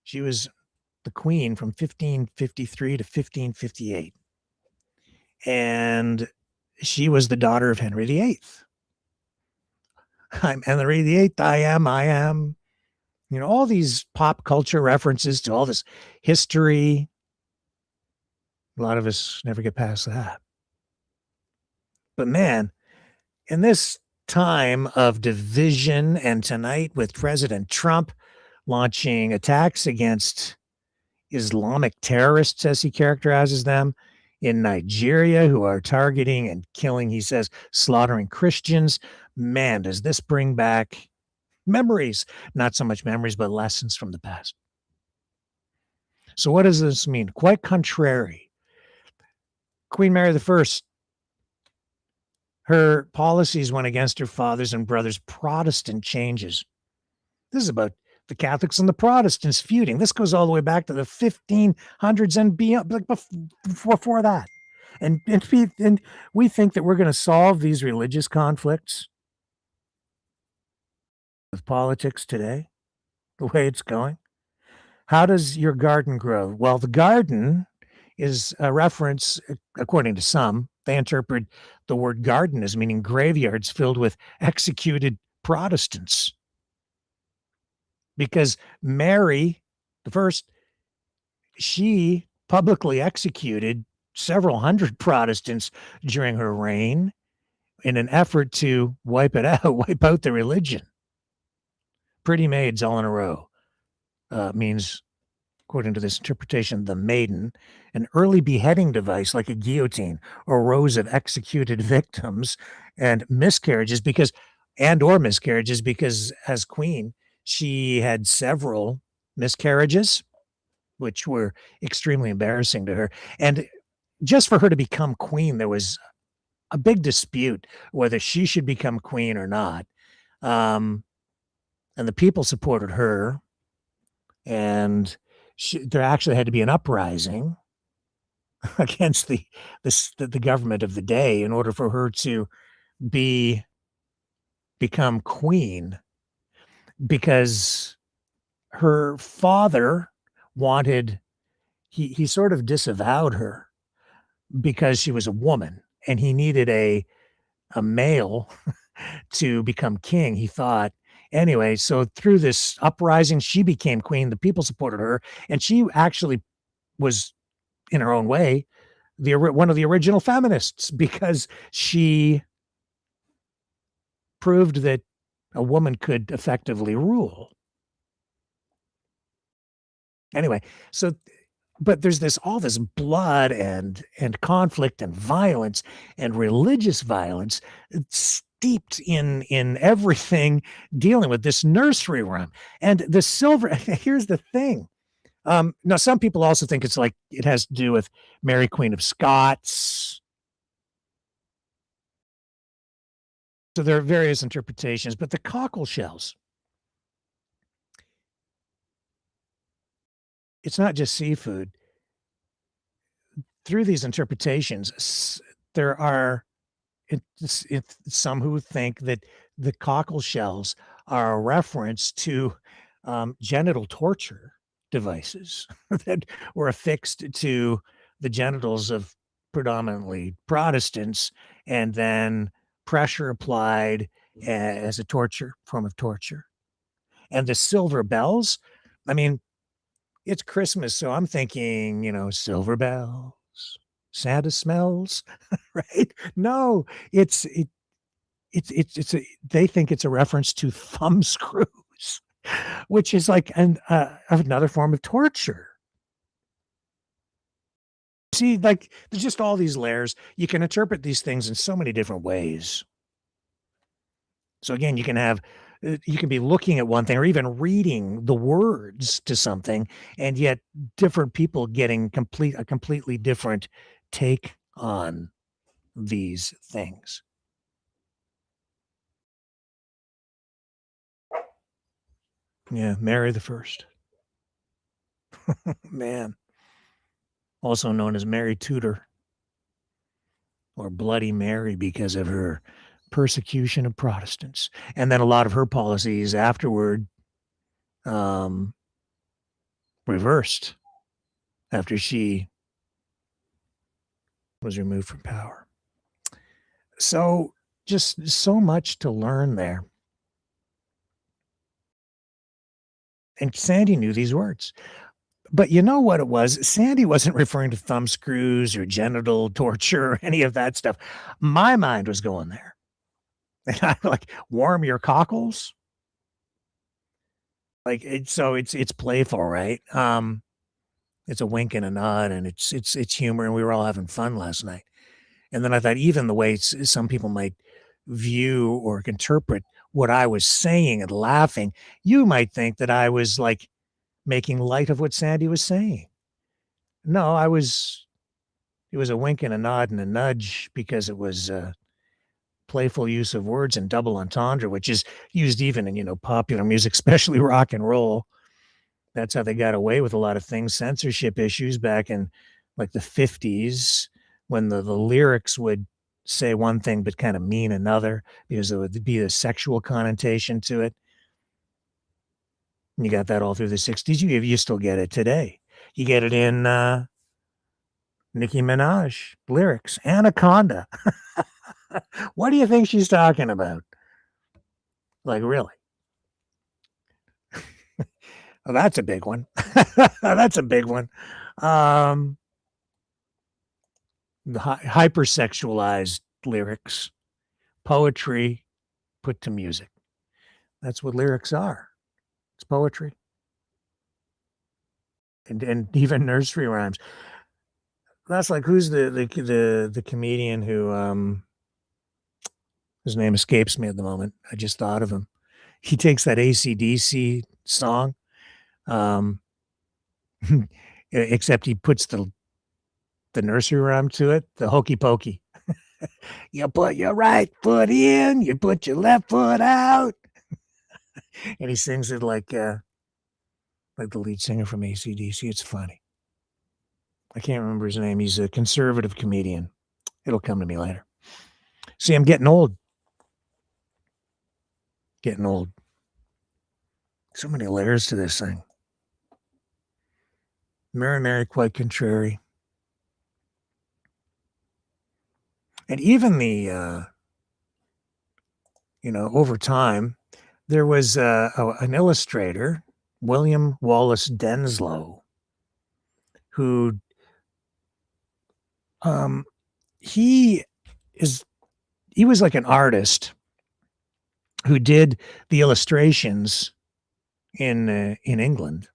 She was the queen from 1553 to 1558. And she was the daughter of Henry VIII. I'm Henry VIII, I am. All these pop culture references to all this history. A lot of us never get past that. But man, in this time of division, and tonight with President Trump launching attacks against Islamic terrorists, as he characterizes them, in Nigeria, who are targeting and killing, he says, slaughtering Christians. Man, does this bring back memories, not so much memories, but lessons from the past. So what does this mean? Quite contrary. Queen Mary I, her policies went against her father's and brother's Protestant changes. This is about the Catholics and the Protestants feuding. This goes all the way back to the 1500s and beyond, like before that. And we think that we're going to solve these religious conflicts with politics today, the way it's going. How does your garden grow? Well, the garden is a reference, according to some. They interpret the word garden as meaning graveyards filled with executed Protestants. Because Mary I, she publicly executed several hundred Protestants during her reign in an effort to wipe out the religion. Pretty maids all in a row means, according to this interpretation, the maiden, an early beheading device like a guillotine or rows of executed victims, and miscarriages because as queen, she had several miscarriages, which were extremely embarrassing to her. And just for her to become queen, there was a big dispute whether she should become queen or not. And the people supported her, and there actually had to be an uprising against the government of the day in order for her to become queen, because her father wanted he sort of disavowed her because she was a woman, and he needed a male to become king, he thought. Anyway, so through this uprising, she became queen. The people supported her, and she actually was, in her own way, one of the original feminists, because she proved that a woman could effectively rule. Anyway, so but there's all this blood and conflict and violence and religious violence steeped in everything dealing with this nursery rhyme. And the silver, here's the thing. Now, some people also think it's like it has to do with Mary Queen of Scots. So there are various interpretations, but the cockle shells, it's not just seafood. Through these interpretations, there are some who think that the cockle shells are a reference to genital torture devices that were affixed to the genitals of predominantly Protestants, and then pressure applied as a form of torture. And the silver bells, I mean, it's Christmas, so I'm thinking, silver bells, Santa smells, right? No, they think it's a reference to thumb screws, which is like another form of torture. See, like, there's just all these layers. You can interpret these things in so many different ways. So again, you can be looking at one thing or even reading the words to something, and yet different people getting a completely different take on these things. Yeah, Mary the First. Man. Also known as Mary Tudor, or Bloody Mary, because of her persecution of Protestants. And then a lot of her policies afterward reversed after she was removed from power. So just so much to learn there. And Sandy knew these words. But you know what it was? Sandy wasn't referring to thumb screws or genital torture or any of that stuff. My mind was going there. And I'm like, warm your cockles? Like, it's playful, right? It's a wink and a nod, and it's humor, and we were all having fun last night. And then I thought, even the way some people might view or interpret what I was saying and laughing, you might think that I was like making light of what Sandy was saying. No, it was a wink and a nod and a nudge, because it was playful use of words and double entendre, which is used even in popular music, especially rock and roll. That's how they got away with a lot of things, censorship issues back in like the 50s, when the lyrics would say one thing but kind of mean another, because there would be a sexual connotation to it. And you got that all through the 60s. You still get it today. You get it in Nicki Minaj lyrics, Anaconda. What do you think she's talking about? Like, really? Oh, that's a big one. That's a big one. The hypersexualized lyrics, poetry put to music. That's what lyrics are. It's poetry. And even nursery rhymes. That's like, who's the comedian who his name escapes me at the moment. I just thought of him. He takes that AC/DC song, except he puts the nursery rhyme to it, the hokey pokey. You put your right foot in, you put your left foot out. And he sings it like the lead singer from AC/DC. It's funny. I can't remember his name. He's a conservative comedian. It'll come to me later. See, I'm getting old. Getting old. So many layers to this thing. Mary, quite contrary. And even the, over time, there was an illustrator, William Wallace Denslow, who he was like an artist who did the illustrations in England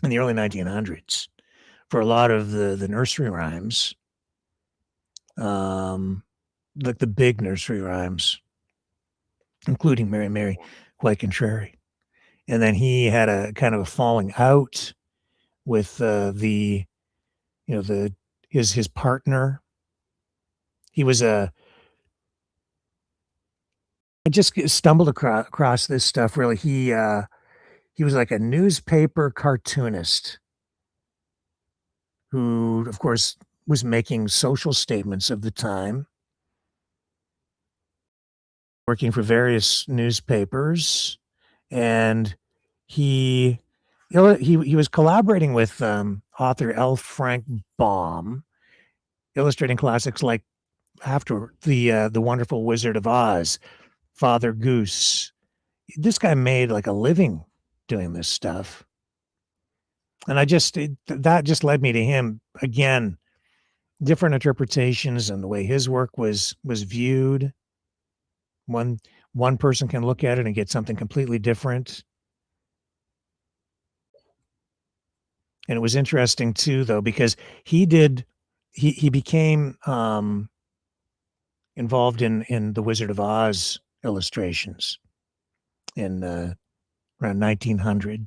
in the early 1900s for a lot of the nursery rhymes, like the big nursery rhymes, including Mary, quite contrary. And then he had a kind of a falling out with his partner. He was I just stumbled across this stuff. Really, he was like a newspaper cartoonist who, of course, was making social statements of the time, working for various newspapers, and he was collaborating with author L. Frank Baum, illustrating classics like after the Wonderful Wizard of Oz, Father Goose. This guy made like a living doing this stuff. And that just led me to him again, different interpretations and the way his work was viewed. One person can look at it and get something completely different. And it was interesting too, though, because he became involved in the Wizard of Oz illustrations in around 1900.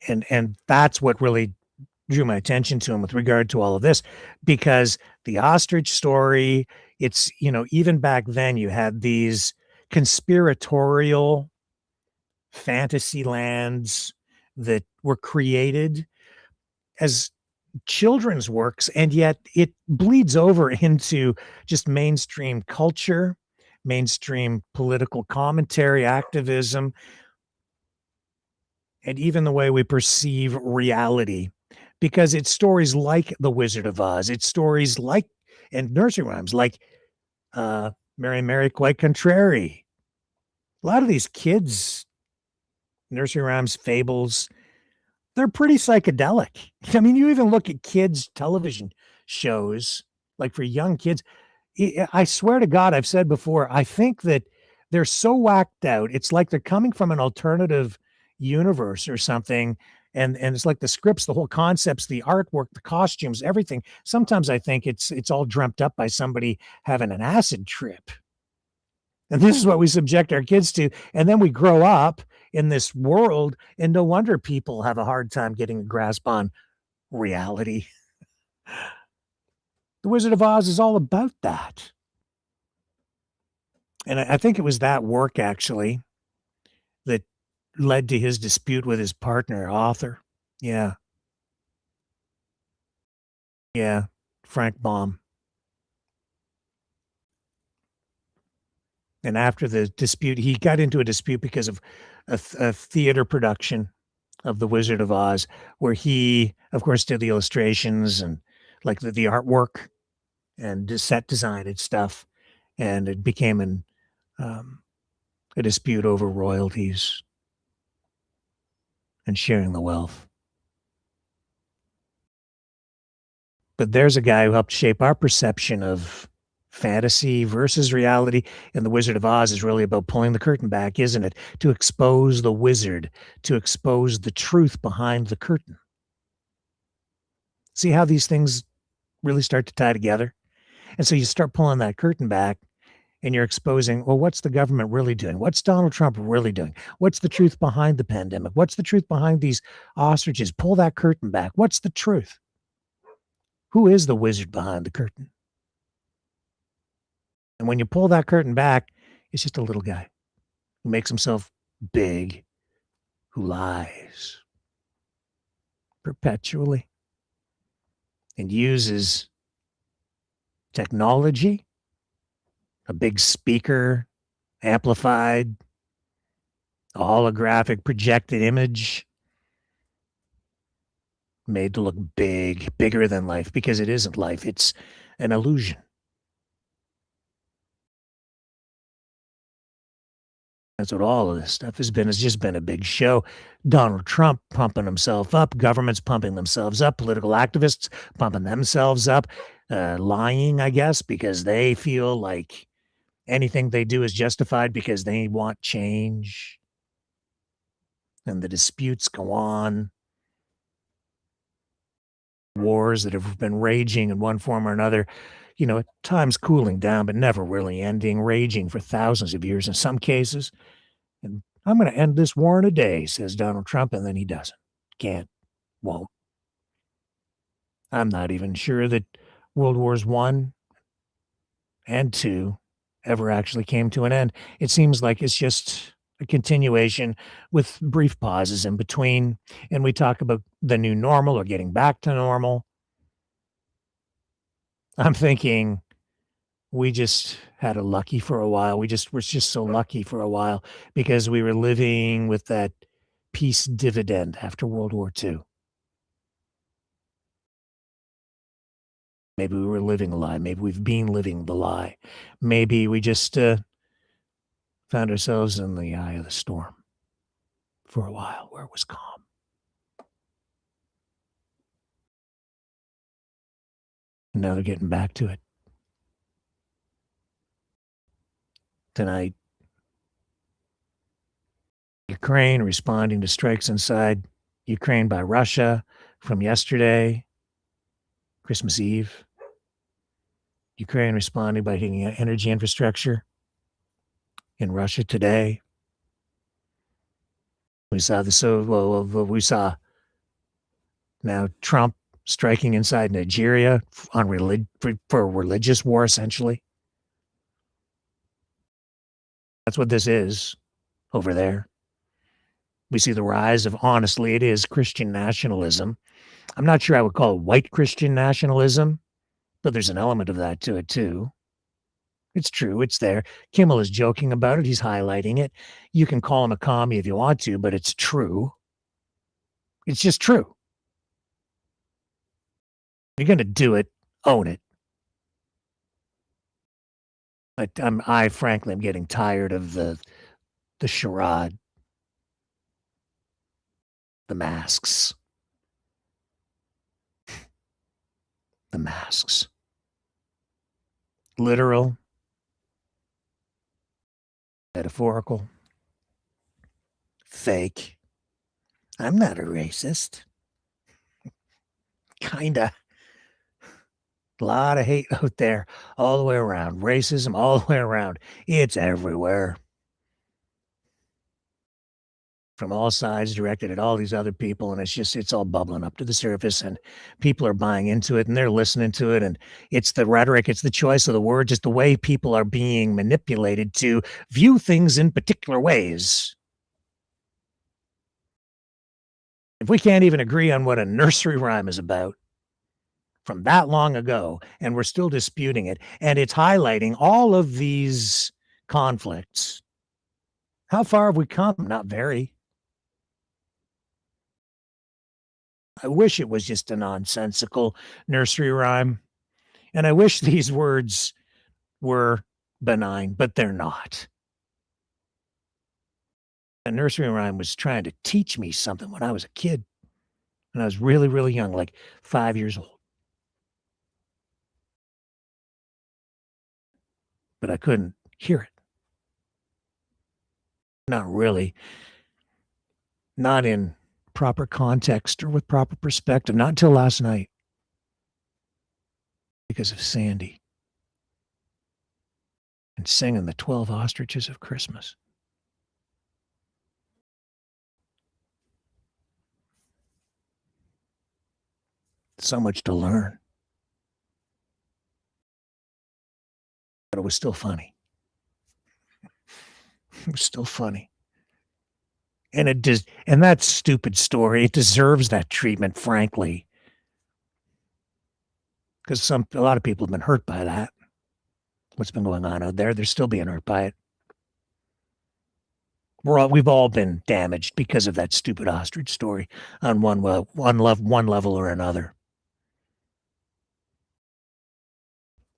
And that's what really drew my attention to him with regard to all of this, because the ostrich story, it's, even back then you had these conspiratorial fantasy lands that were created as children's works, and yet it bleeds over into just mainstream culture, mainstream political commentary, activism, and even the way we perceive reality, because it's stories like The Wizard of Oz. It's stories like, and nursery rhymes like Mary, quite contrary. A lot of these kids' nursery rhymes, fables, they're pretty psychedelic. I mean, you even look at kids' television shows, like for young kids. I swear to God, I've said before, I think that they're so whacked out. It's like they're coming from an alternative universe or something. And it's like the scripts, the whole concepts, the artwork, the costumes, everything. Sometimes I think it's all dreamt up by somebody having an acid trip. And this is what we subject our kids to. And then we grow up in this world, and no wonder people have a hard time getting a grasp on reality. The Wizard of Oz is all about that. And I think it was that work, actually, that led to his dispute with his partner, author. Yeah. Yeah. Frank Baum. And after the dispute, he got into a dispute because of a theater production of The Wizard of Oz, where he, of course, did the illustrations and like the artwork and the set design and stuff. And it became a dispute over royalties and sharing the wealth. But there's a guy who helped shape our perception of fantasy versus reality. And The Wizard of Oz is really about pulling the curtain back, isn't it? To expose the wizard, to expose the truth behind the curtain. See how these things really start to tie together? And so you start pulling that curtain back and you're exposing, well, what's the government really doing? What's Donald Trump really doing? What's the truth behind the pandemic? What's the truth behind these ostriches? Pull that curtain back. What's the truth? Who is the wizard behind the curtain? And when you pull that curtain back, it's just a little guy who makes himself big, who lies perpetually. and uses technology, a big speaker, amplified, a holographic projected image made to look big, bigger than life, because it isn't life. It's an illusion. That's what all of this stuff has been. It's just been a big show. Donald Trump pumping himself up, governments pumping themselves up, political activists pumping themselves up, lying, I guess, because they feel like anything they do is justified because they want change. And the disputes go on. Wars that have been raging in one form or another, at times cooling down, but never really ending, raging for thousands of years in some cases. And I'm going to end this war in a day, says Donald Trump, and then he doesn't. Can't, won't. I'm not even sure that World Wars I and II ever actually came to an end. It seems like it's just a continuation with brief pauses in between. And we talk about the new normal or getting back to normal. I'm thinking we just had a lucky for a while. We're just so lucky for a while because we were living with that peace dividend after World War II. Maybe we were living a lie. Maybe we've been living the lie. Maybe we just found ourselves in the eye of the storm for a while where it was calm. And now they're getting back to it. Tonight, Ukraine responding to strikes inside Ukraine by Russia from yesterday, Christmas Eve. Ukraine responding by hitting energy infrastructure in Russia today. We saw we saw now Trump striking inside Nigeria on for a religious war, essentially. That's what this is over there. We see the rise of, honestly, it is Christian nationalism. I'm not sure I would call it white Christian nationalism, but there's an element of that to it too. It's true. It's there. Kimmel is joking about it. He's highlighting it. You can call him a commie if you want to, but it's true. It's just true. You're going to do it. Own it. I frankly am getting tired of the charade, the masks, literal, metaphorical, fake. I'm not a racist. Kinda. A lot of hate out there all the way around. Racism all the way around. It's everywhere. From all sides, directed at all these other people, and it's all bubbling up to the surface, and people are buying into it, and they're listening to it, and it's the rhetoric, it's the choice of the words, it's the way people are being manipulated to view things in particular ways. If we can't even agree on what a nursery rhyme is about from that long ago, and we're still disputing it, and it's highlighting all of these conflicts, how far have we come? Not very. I wish it was just a nonsensical nursery rhyme. And I wish these words were benign, but they're not. A nursery rhyme was trying to teach me something when I was a kid. When I was really, really young, like 5 years old. But I couldn't hear it. Not really. Not in proper context or with proper perspective. Not until last night. Because of Sandy. And singing the 12 Ostriches of Christmas. So much to learn. But it was still funny. It was still funny. And and that stupid story, it deserves that treatment, frankly. because a lot of people have been hurt by that. What's been going on out there? They're still being hurt by it. We've all been damaged because of that stupid ostrich story on one level or another.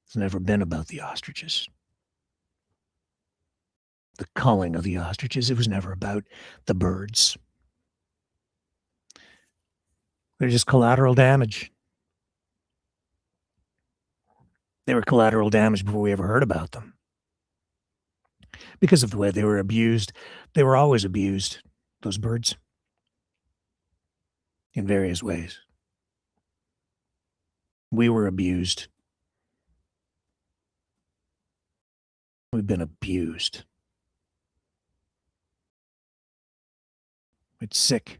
It's never been about the ostriches. The culling of the ostriches, it was never about the birds. They're just collateral damage. They were collateral damage before we ever heard about them. Because of the way they were abused. They were always abused, those birds, in various ways. We were abused. We've been abused. It's sick.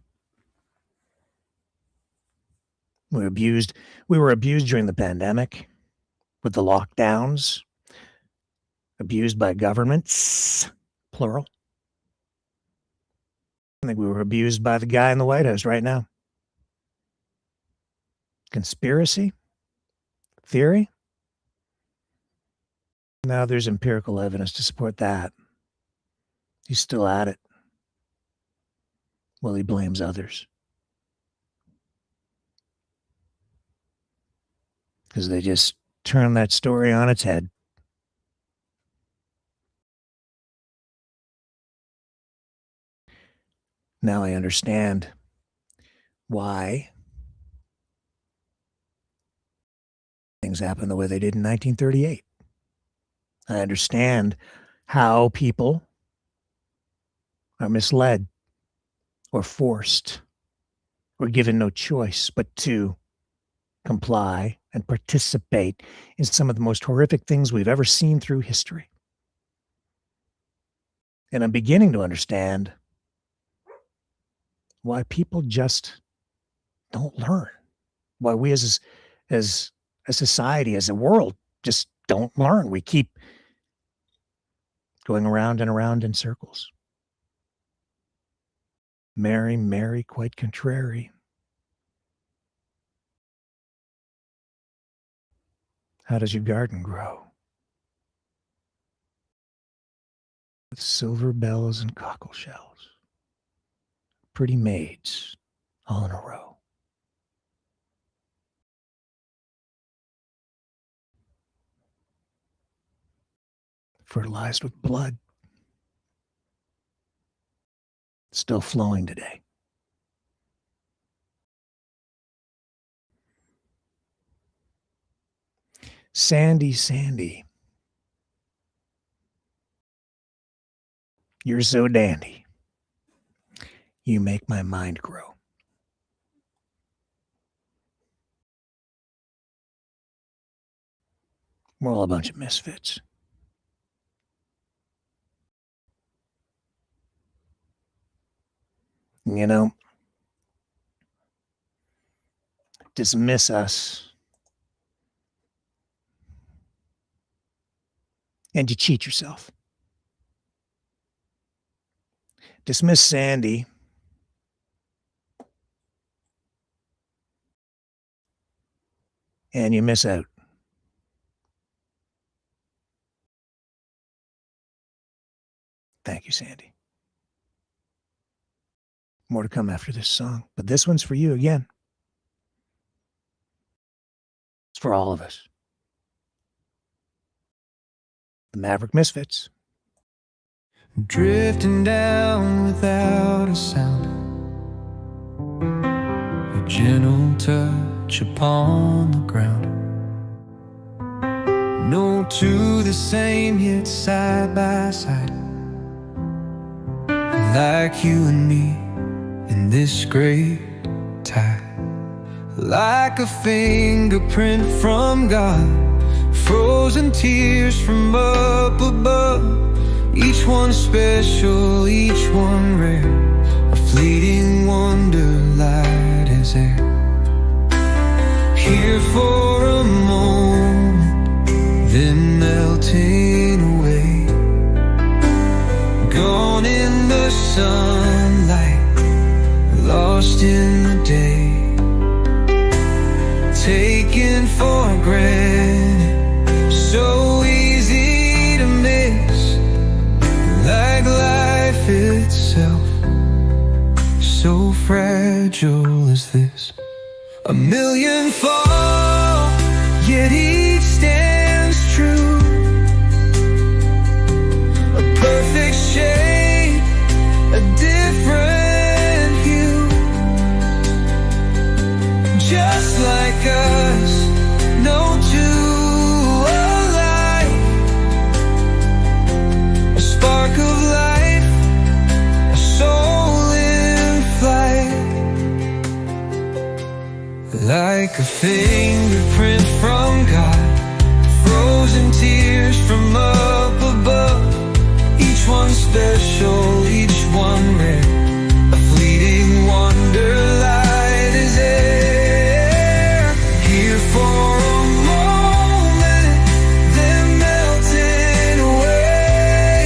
We were abused. We were abused during the pandemic with the lockdowns. Abused by governments, plural. I think we were abused by the guy in the White House right now. Conspiracy? Theory? Now there's empirical evidence to support that. He's still at it. Well, he blames others. Because they just turn that story on its head. Now I understand why things happened the way they did in 1938. I understand how people are misled or forced or given no choice but to comply and participate in some of the most horrific things we've ever seen through history. And I'm beginning to understand why people just don't learn. Why we as a society, as a world, just don't learn. We keep going around and around in circles. Mary, Mary, quite contrary. How does your garden grow? With silver bells and cockle shells. Pretty maids all in a row. Fertilized with blood. Still flowing today. Sandy, Sandy. You're so dandy. You make my mind grow. We're all a bunch of misfits. You know, dismiss us and you cheat yourself. Dismiss Sandy and you miss out. Thank you, Sandy. More to come after this song, but this one's for you again. It's for all of us. The Maverick Misfits. Drifting down without a sound, a gentle touch upon the ground. No two the same, yet side by side, like you and me in this great tide. Like a fingerprint from God, frozen tears from up above. Each one special, each one rare, a fleeting wonder, light as air. Here for a moment, then melting away. Gone in the sunlight, lost in the day. Taken for granted, itself. So fragile is this. A million fall, yet each stands true. A perfect shape, a different hue. Just like us, no two alike. A spark of life, a soul in flight. Like a fingerprint from God, frozen tears from up above. Each one special, each one rare. A fleeting wonder light is air. Here for a moment, then melting away.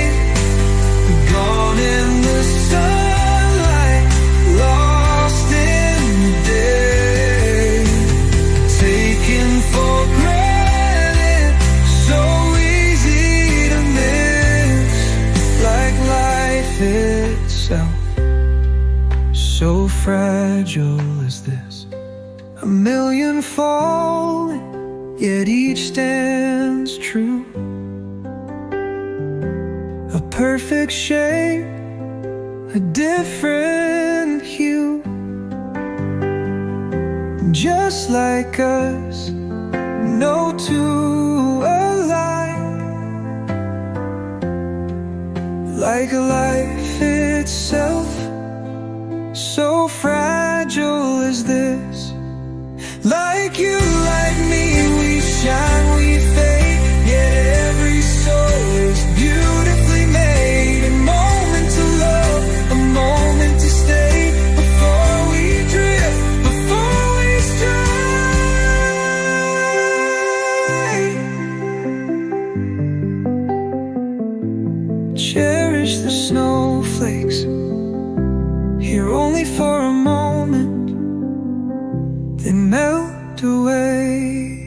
Gone in the sunlight, lost in the day. Taken for granted, so easy to miss. Like life itself, so fragile is this. A million falling, yet each stands true. A perfect shape, a different hue. Just like us, no two alike. Like life itself, so fragile is this. Like you, like me, we shine, we fade. Yet every soul is beautifully made. A moment to love, a moment to stay. Before we drift, before we stray. Cherish the snowflakes, here only for a moment, then melt away.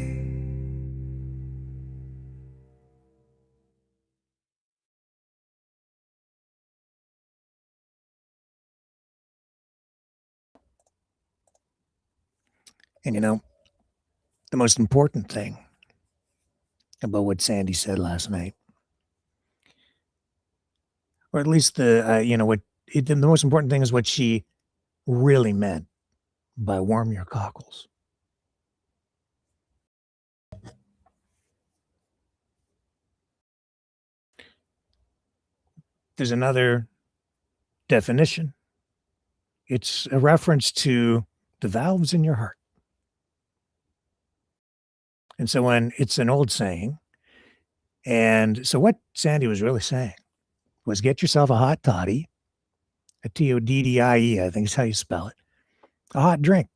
And you know, the most important thing about what Sandy said last night, or at least the most important thing is what she really meant by warm your cockles. There's another definition. It's a reference to the valves in your heart. And so when it's an old saying, and so what Sandy was really saying was get yourself a hot toddy, a Toddie, I think is how you spell it, a hot drink,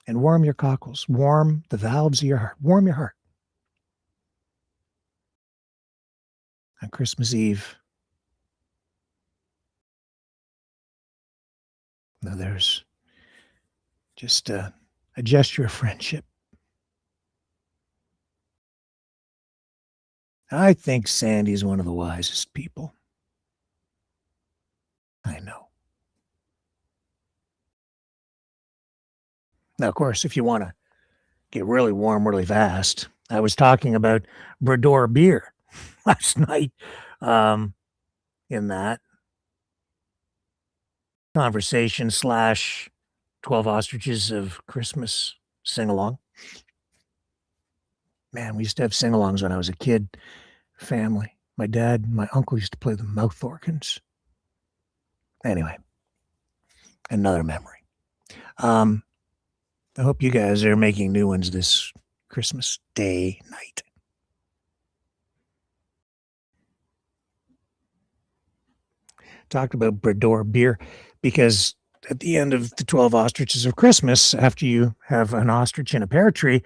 and warm your cockles, warm the valves of your heart, warm your heart. On Christmas Eve, now there's just a gesture of friendship. I think Sandy's one of the wisest people. I know. Now, of course, if you want to get really warm really fast, I was talking about Brador beer last night in that conversation / 12 Ostriches of Christmas sing-along. Man, we used to have sing-alongs when I was a kid. Family. My dad, my uncle used to play the mouth organs. Anyway, another memory. I hope you guys are making new ones this Christmas Day night. Talked about Brador beer because at the end of the 12 Ostriches of Christmas, after you have an ostrich in a pear tree,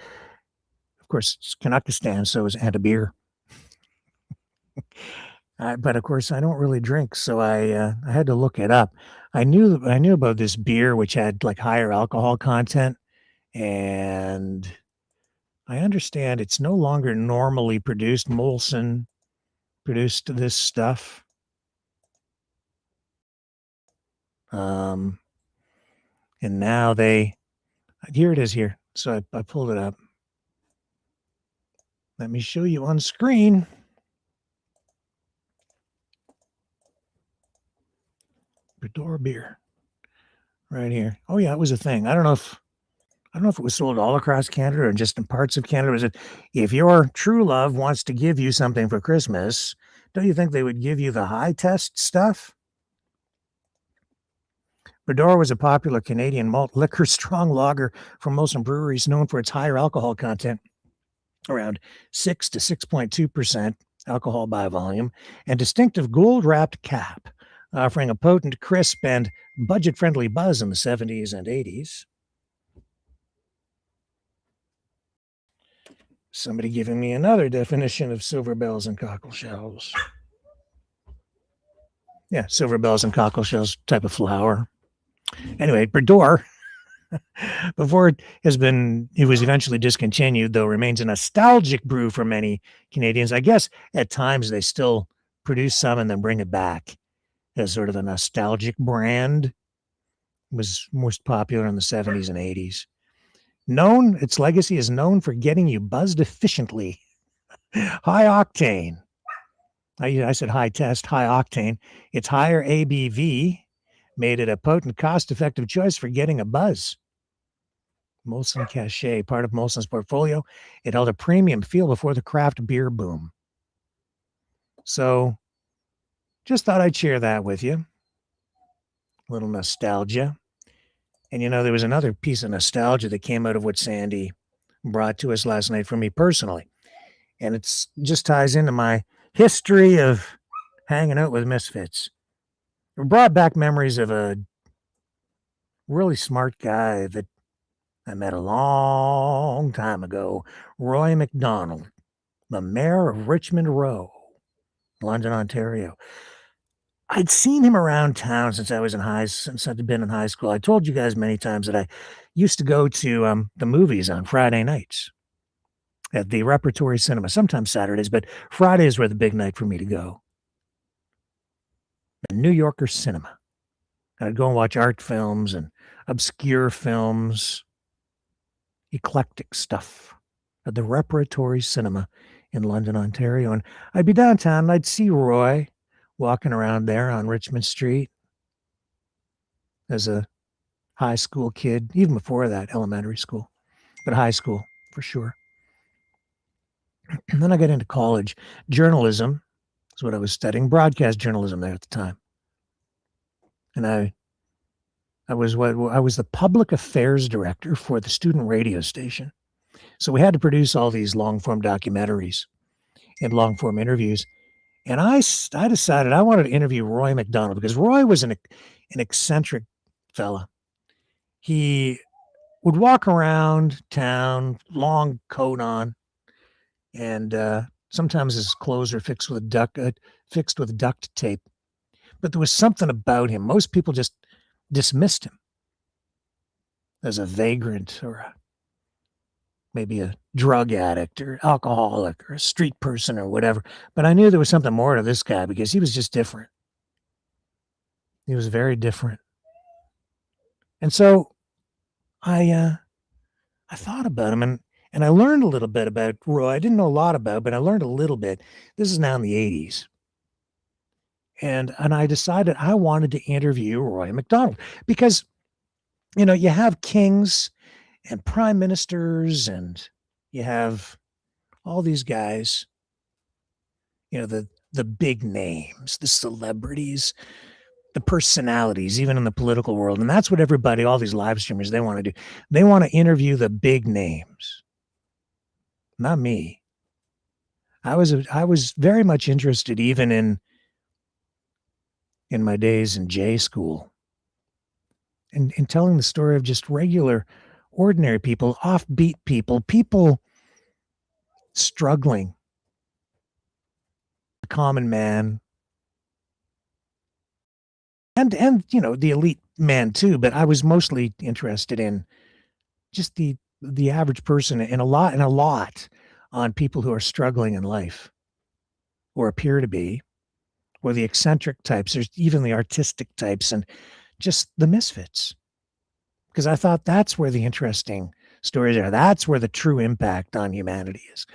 of course, it's Canuckistan, so is and a beer. But of course, I don't really drink, so I had to look it up. I knew about this beer which had like higher alcohol content, and I understand it's no longer normally produced. Molson produced this stuff. And now here it is here. So I pulled it up. Let me show you on screen. Bredor beer. Right here. Oh yeah, it was a thing. I don't know if it was sold all across Canada or just in parts of Canada. Was it, if your true love wants to give you something for Christmas, don't you think they would give you the high test stuff? Bredor was a popular Canadian malt liquor strong lager from Molson breweries, known for its higher alcohol content, around 6 to 6.2% alcohol by volume, and distinctive gold-wrapped cap, offering a potent, crisp, and budget-friendly buzz in the 70s and 80s. Somebody giving me another definition of silver bells and cockle shells. Yeah, silver bells and cockle shells type of flower. Anyway, Bredor, before it was eventually discontinued, though remains a nostalgic brew for many Canadians. I guess at times they still produce some and then bring it back as sort of a nostalgic brand. It was most popular in the 70s and 80s. Its legacy is known for getting you buzzed efficiently. High octane. I said high test, high octane. Its higher ABV made it a potent, cost-effective choice for getting a buzz. Molson Cachet, part of Molson's portfolio, it held a premium feel before the craft beer boom. So, just thought I'd share that with you. A little nostalgia. And there was another piece of nostalgia that came out of what Sandy brought to us last night for me personally. And it just ties into my history of hanging out with Misfits. It brought back memories of a really smart guy that I met a long time ago, Roy McDonald, the mayor of Richmond Row, London, Ontario. I'd seen him around town since I'd been in high school. I told you guys many times that I used to go to the movies on Friday nights at the Repertory Cinema, sometimes Saturdays, but Fridays were the big night for me to go. The New Yorker Cinema. I'd go and watch art films and obscure films, eclectic stuff at the Repertory Cinema in London, Ontario. And I'd be downtown and I'd see Roy walking around there on Richmond Street as a high school kid, even before that, elementary school, but high school for sure. And then I got into college. Journalism is what I was studying, broadcast journalism there at the time. And I was the public affairs director for the student radio station. So we had to produce all these long-form documentaries and long-form interviews. And I decided I wanted to interview Roy McDonald because Roy was an eccentric fella. He would walk around town, long coat on, and sometimes his clothes were fixed with duct tape. But there was something about him. Most people just dismissed him as a vagrant or maybe a drug addict or alcoholic or a street person or whatever. But I knew there was something more to this guy because he was just different. He was very different. And so I thought about him and I learned a little bit about Roy. I didn't know a lot about, but I learned a little bit. This is now in the 80s. And I decided I wanted to interview Roy McDonald because, you have kings and prime ministers and you have all these guys, the big names, the celebrities, the personalities, even in the political world. And that's what all these live streamers, they want to do. They want to interview the big names. Not me. I was very much interested even in my days in J school and in telling the story of just regular, ordinary people, offbeat people struggling, the common man, and the elite man too. But I was mostly interested in just the average person, and a lot on people who are struggling in life or appear to be, or the eccentric types. There's even the artistic types, and just the Misfits. Because I thought that's where the interesting stories are. That's where the true impact on humanity is.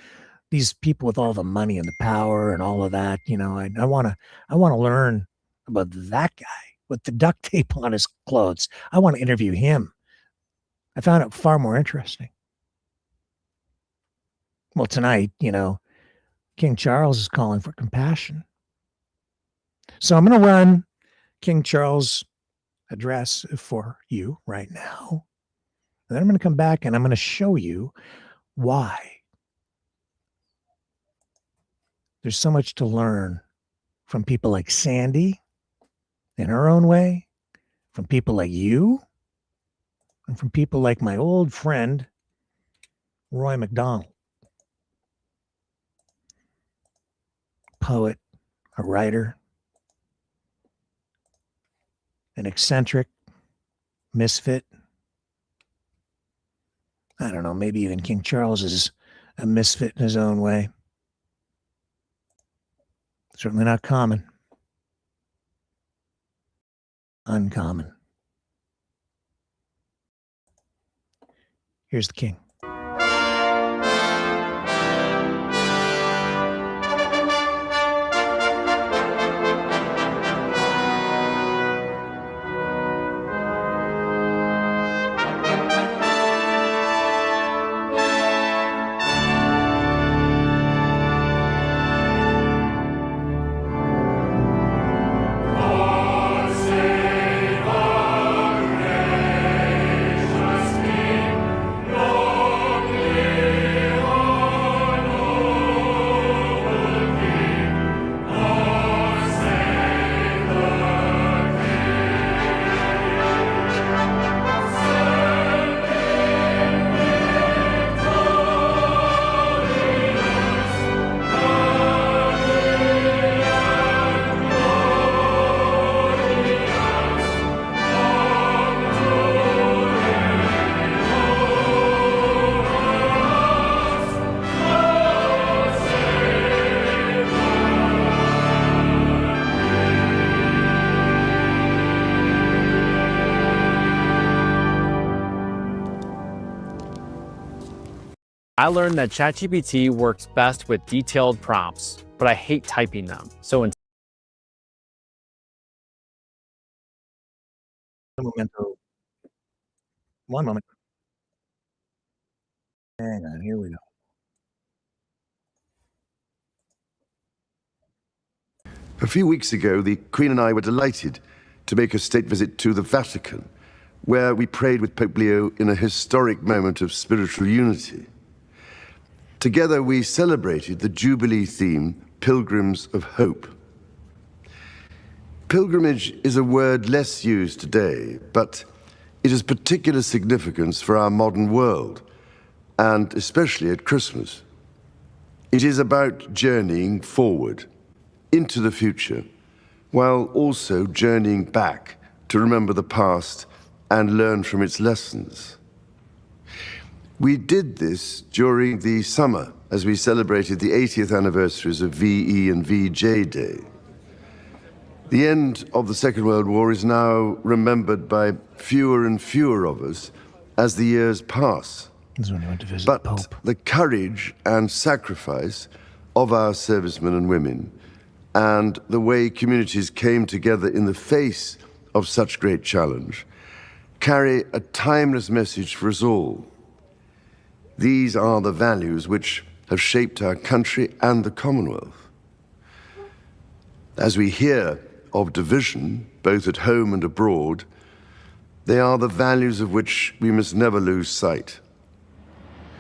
These people with all the money and the power and all of that, you know, I want to learn about that guy with the duct tape on his clothes. I want to interview him. I found it far more interesting. Well, tonight, you know, King Charles is calling for compassion. So I'm going to run King Charles' address for you right now. And then I'm going to come back and I'm going to show you why there's so much to learn from people like Sandy in her own way, from people like you, and from people like my old friend, Roy McDonald. Poet, a writer, an eccentric, misfit. I don't know, maybe even King Charles is a misfit in his own way. Certainly not common. Uncommon. Here's the king. I learned that ChatGPT works best with detailed prompts, but I hate typing them. So One moment. Hang on, here we go. A few weeks ago, the Queen and I were delighted to make a state visit to the Vatican, where we prayed with Pope Leo in a historic moment of spiritual unity. Together, we celebrated the Jubilee theme, Pilgrims of Hope. Pilgrimage is a word less used today, but it has particular significance for our modern world, and especially at Christmas. It is about journeying forward into the future, while also journeying back to remember the past and learn from its lessons. We did this during the summer as we celebrated the 80th anniversaries of VE and VJ Day. The end of the Second World War is now remembered by fewer and fewer of us as the years pass. But the courage and sacrifice of our servicemen and women, and the way communities came together in the face of such great challenge, carry a timeless message for us all. These are the values which have shaped our country and the Commonwealth. As we hear of division, both at home and abroad, they are the values of which we must never lose sight.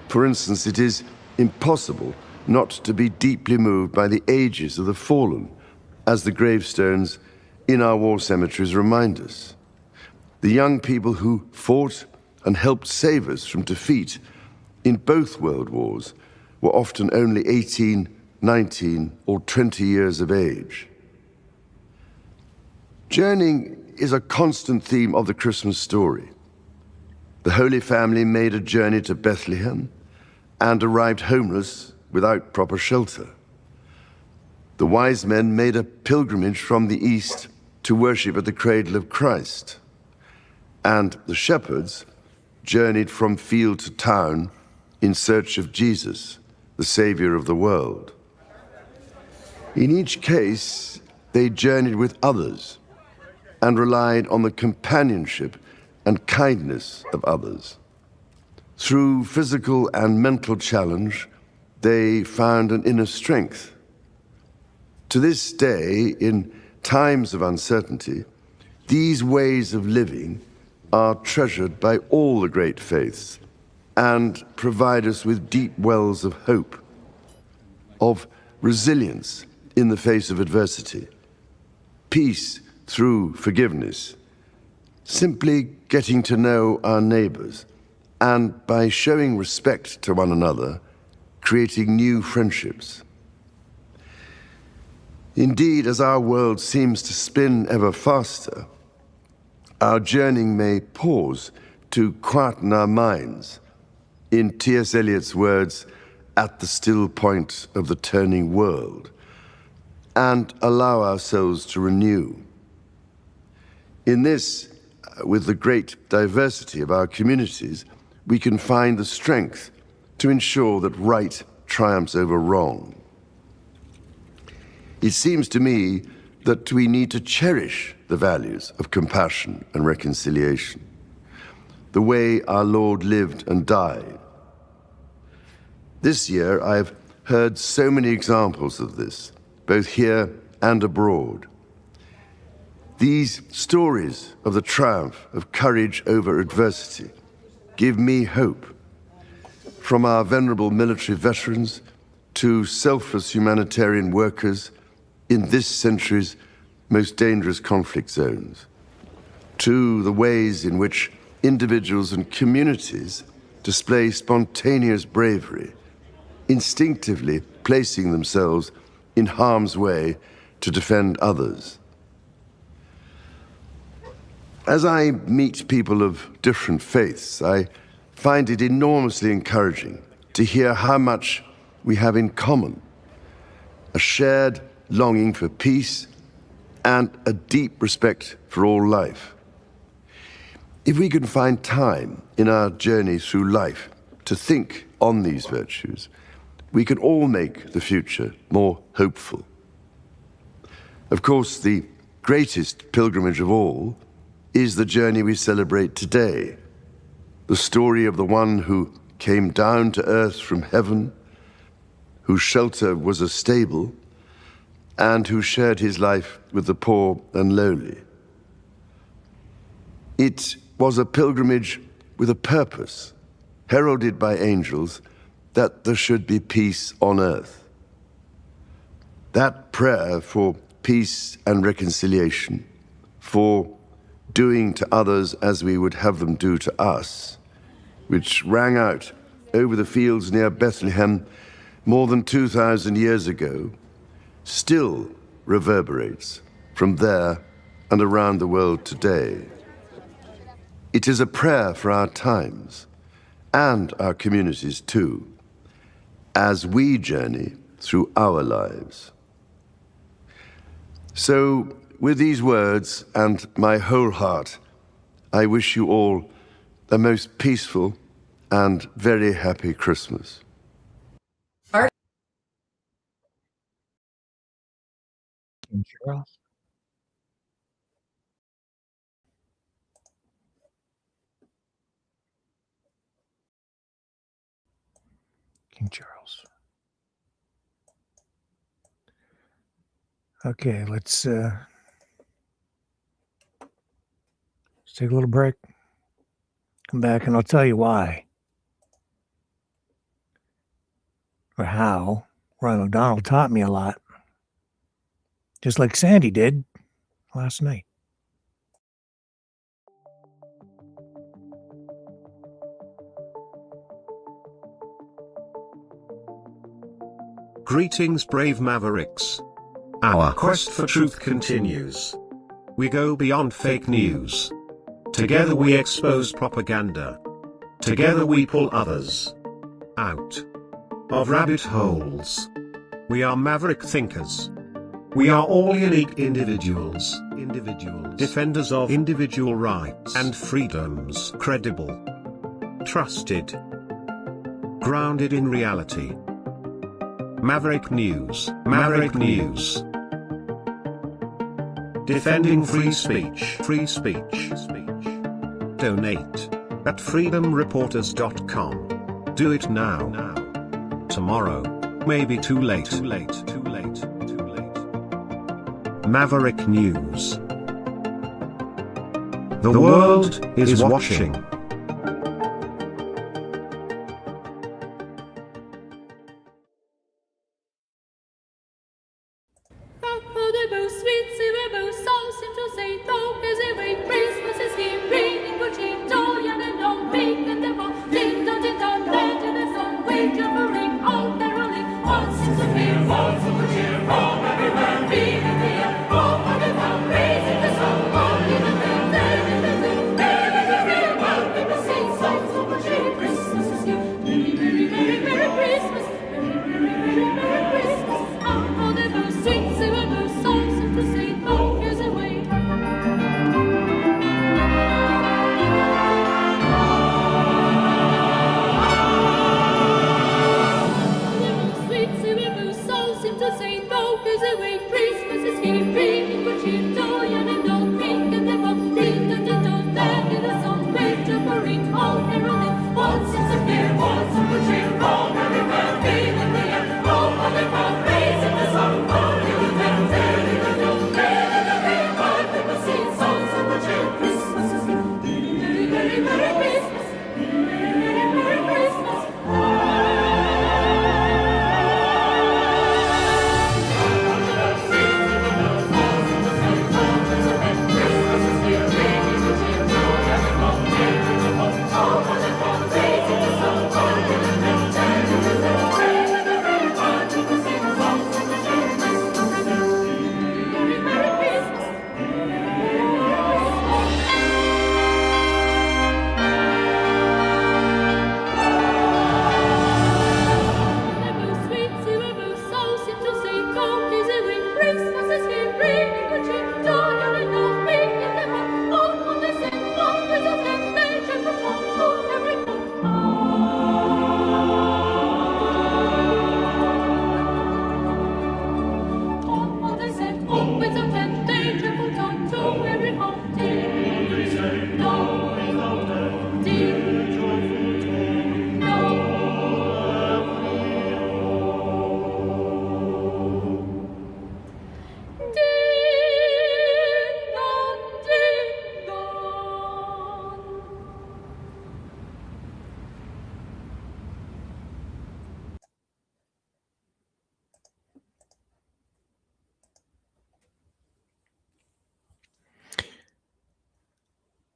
For instance, it is impossible not to be deeply moved by the ages of the fallen, as the gravestones in our war cemeteries remind us. The young people who fought and helped save us from defeat in both world wars were often only 18, 19, or 20 years of age. Journeying is a constant theme of the Christmas story. The Holy Family made a journey to Bethlehem and arrived homeless without proper shelter. The wise men made a pilgrimage from the east to worship at the cradle of Christ. and the shepherds journeyed from field to town in search of Jesus, the Savior of the world. In each case, they journeyed with others and relied on the companionship and kindness of others. Through physical and mental challenge, they found an inner strength. To this day, in times of uncertainty, these ways of living are treasured by all the great faiths and provide us with deep wells of hope, of resilience in the face of adversity, peace through forgiveness, simply getting to know our neighbors, and by showing respect to one another, creating new friendships. Indeed, as our world seems to spin ever faster, our journeying may pause to quieten our minds, in T.S. Eliot's words, at the still point of the turning world, and allow ourselves to renew. In this, with the great diversity of our communities, we can find the strength to ensure that right triumphs over wrong. It seems to me that we need to cherish the values of compassion and reconciliation, the way our Lord lived and died. This year, I've heard so many examples of this, both here and abroad. These stories of the triumph of courage over adversity give me hope. From our venerable military veterans to selfless humanitarian workers in this century's most dangerous conflict zones, to the ways in which individuals and communities display spontaneous bravery, instinctively placing themselves in harm's way to defend others. As I meet people of different faiths, I find it enormously encouraging to hear how much we have in common: a shared longing for peace and a deep respect for all life. If we can find time in our journey through life to think on these virtues, we can all make the future more hopeful. Of course, the greatest pilgrimage of all is the journey we celebrate today, the story of the one who came down to earth from heaven, whose shelter was a stable, and who shared his life with the poor and lowly. It was a pilgrimage with a purpose, heralded by angels, that there should be peace on earth. That prayer for peace and reconciliation, for doing to others as we would have them do to us, which rang out over the fields near Bethlehem more than 2,000 years ago, still reverberates from there and around the world today. It is a prayer for our times and our communities too, as we journey through our lives. So, with these words and my whole heart, I wish you all a most peaceful and very happy Christmas. King Charles. King Charles. Okay, let's take a little break. Come back and I'll tell you why or how Ron O'Donnell taught me a lot, just like Sandy did last night. Greetings, brave Mavericks. Our quest for truth continues. We go beyond fake news. Together we expose propaganda. Together we pull others out of rabbit holes. We are Maverick thinkers. We are all unique individuals, defenders of individual rights and freedoms, credible, trusted, grounded in reality. Maverick News, Maverick News. Defending free speech, free speech. Donate at freedomreporters.com. Do it now. Tomorrow may be too late. Maverick News. The world is watching.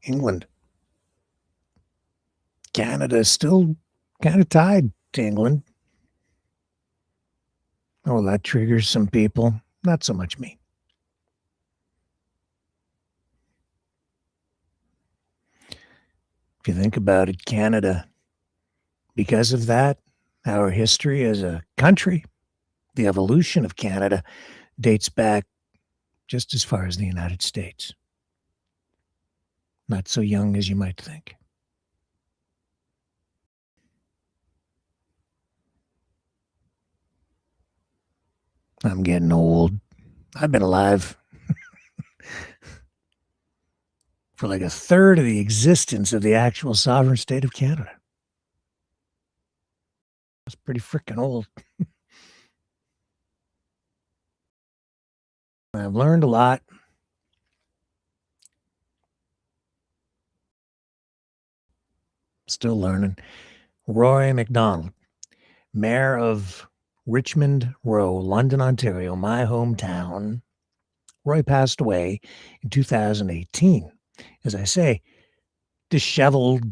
England. Canada is still kind of tied to England. Oh, that triggers some people. Not so much me. If you think about it, Canada, because of that, our history as a country, the evolution of Canada dates back just as far as the United States. Not so young as you might think. I'm getting old. I've been alive for like a third of the existence of the actual sovereign state of Canada. That's pretty freaking old. I've learned a lot. Still learning. Roy MacDonald, Mayor of Richmond Row, London, Ontario, my hometown. Roy passed away in 2018. As I say, disheveled,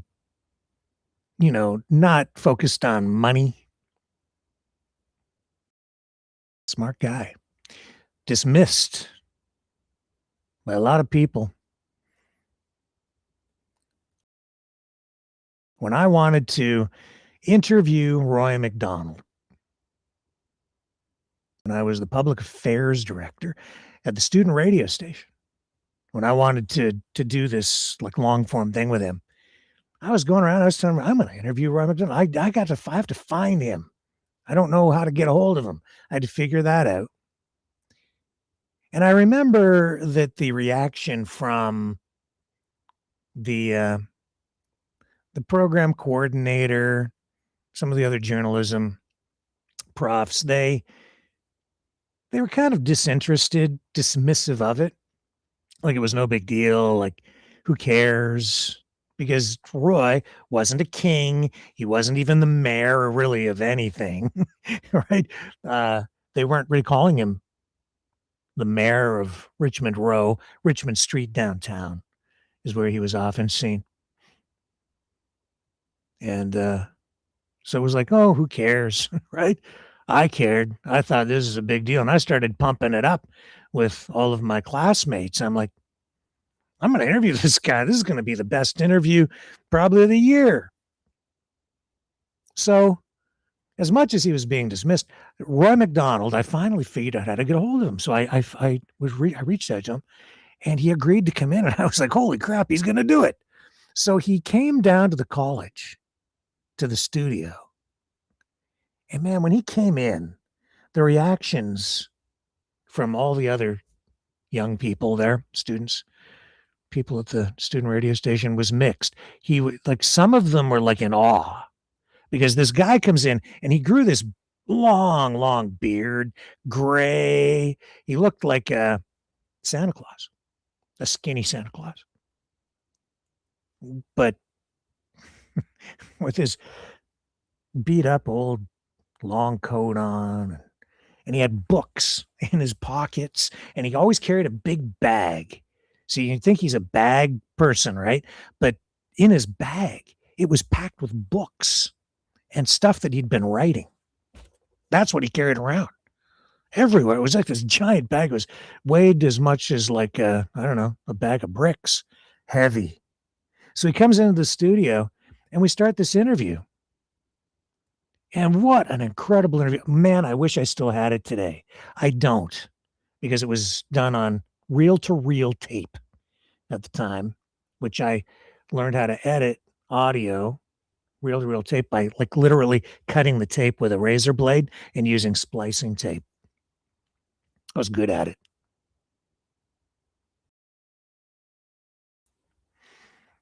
not focused on money. Smart guy. Dismissed by a lot of people. When I wanted to interview Roy MacDonald, when I was the public affairs director at the student radio station. When I wanted to do this like long form thing with him, I was going around. I was telling him, I'm going to interview Roy McDonald. I have to find him. I don't know how to get a hold of him. I had to figure that out. And I remember that the reaction from the program coordinator, some of the other journalism profs, they were kind of disinterested, dismissive of it. Like it was no big deal. Like, who cares? Because Roy wasn't a king. He wasn't even the mayor really of anything, right? They weren't really calling him the mayor of Richmond Row. Richmond Street downtown is where he was often seen. And so it was like, oh, who cares, right? I cared. I thought this is a big deal. And I started pumping it up with all of my classmates. I'm like, I'm going to interview this guy. This is going to be the best interview probably of the year. So as much as he was being dismissed, Roy McDonald, I finally figured out how to get a hold of him. So I reached out to him and he agreed to come in. And I was like, holy crap, he's going to do it. So he came down to the college, to the studio. And man, when he came in, the reactions from all the other young people there, students, people at the student radio station, was mixed. He would, like, some of them were like in awe because this guy comes in and he grew this long beard, gray. He looked like a Santa Claus, a skinny Santa Claus, but with his beat up old long coat on, and he had books in his pockets, and he always carried a big bag. So you think he's a bag person, right? But in his bag, it was packed with books and stuff that he'd been writing. That's what he carried around everywhere. It was like this giant bag. It was weighed as much as like a bag of bricks, heavy. So he comes into the studio and we start this interview. And what an incredible interview. Man, I wish I still had it today. I don't, because it was done on reel-to-reel tape at the time, which I learned how to edit audio, reel-to-reel tape, by like literally cutting the tape with a razor blade and using splicing tape. I was good at it.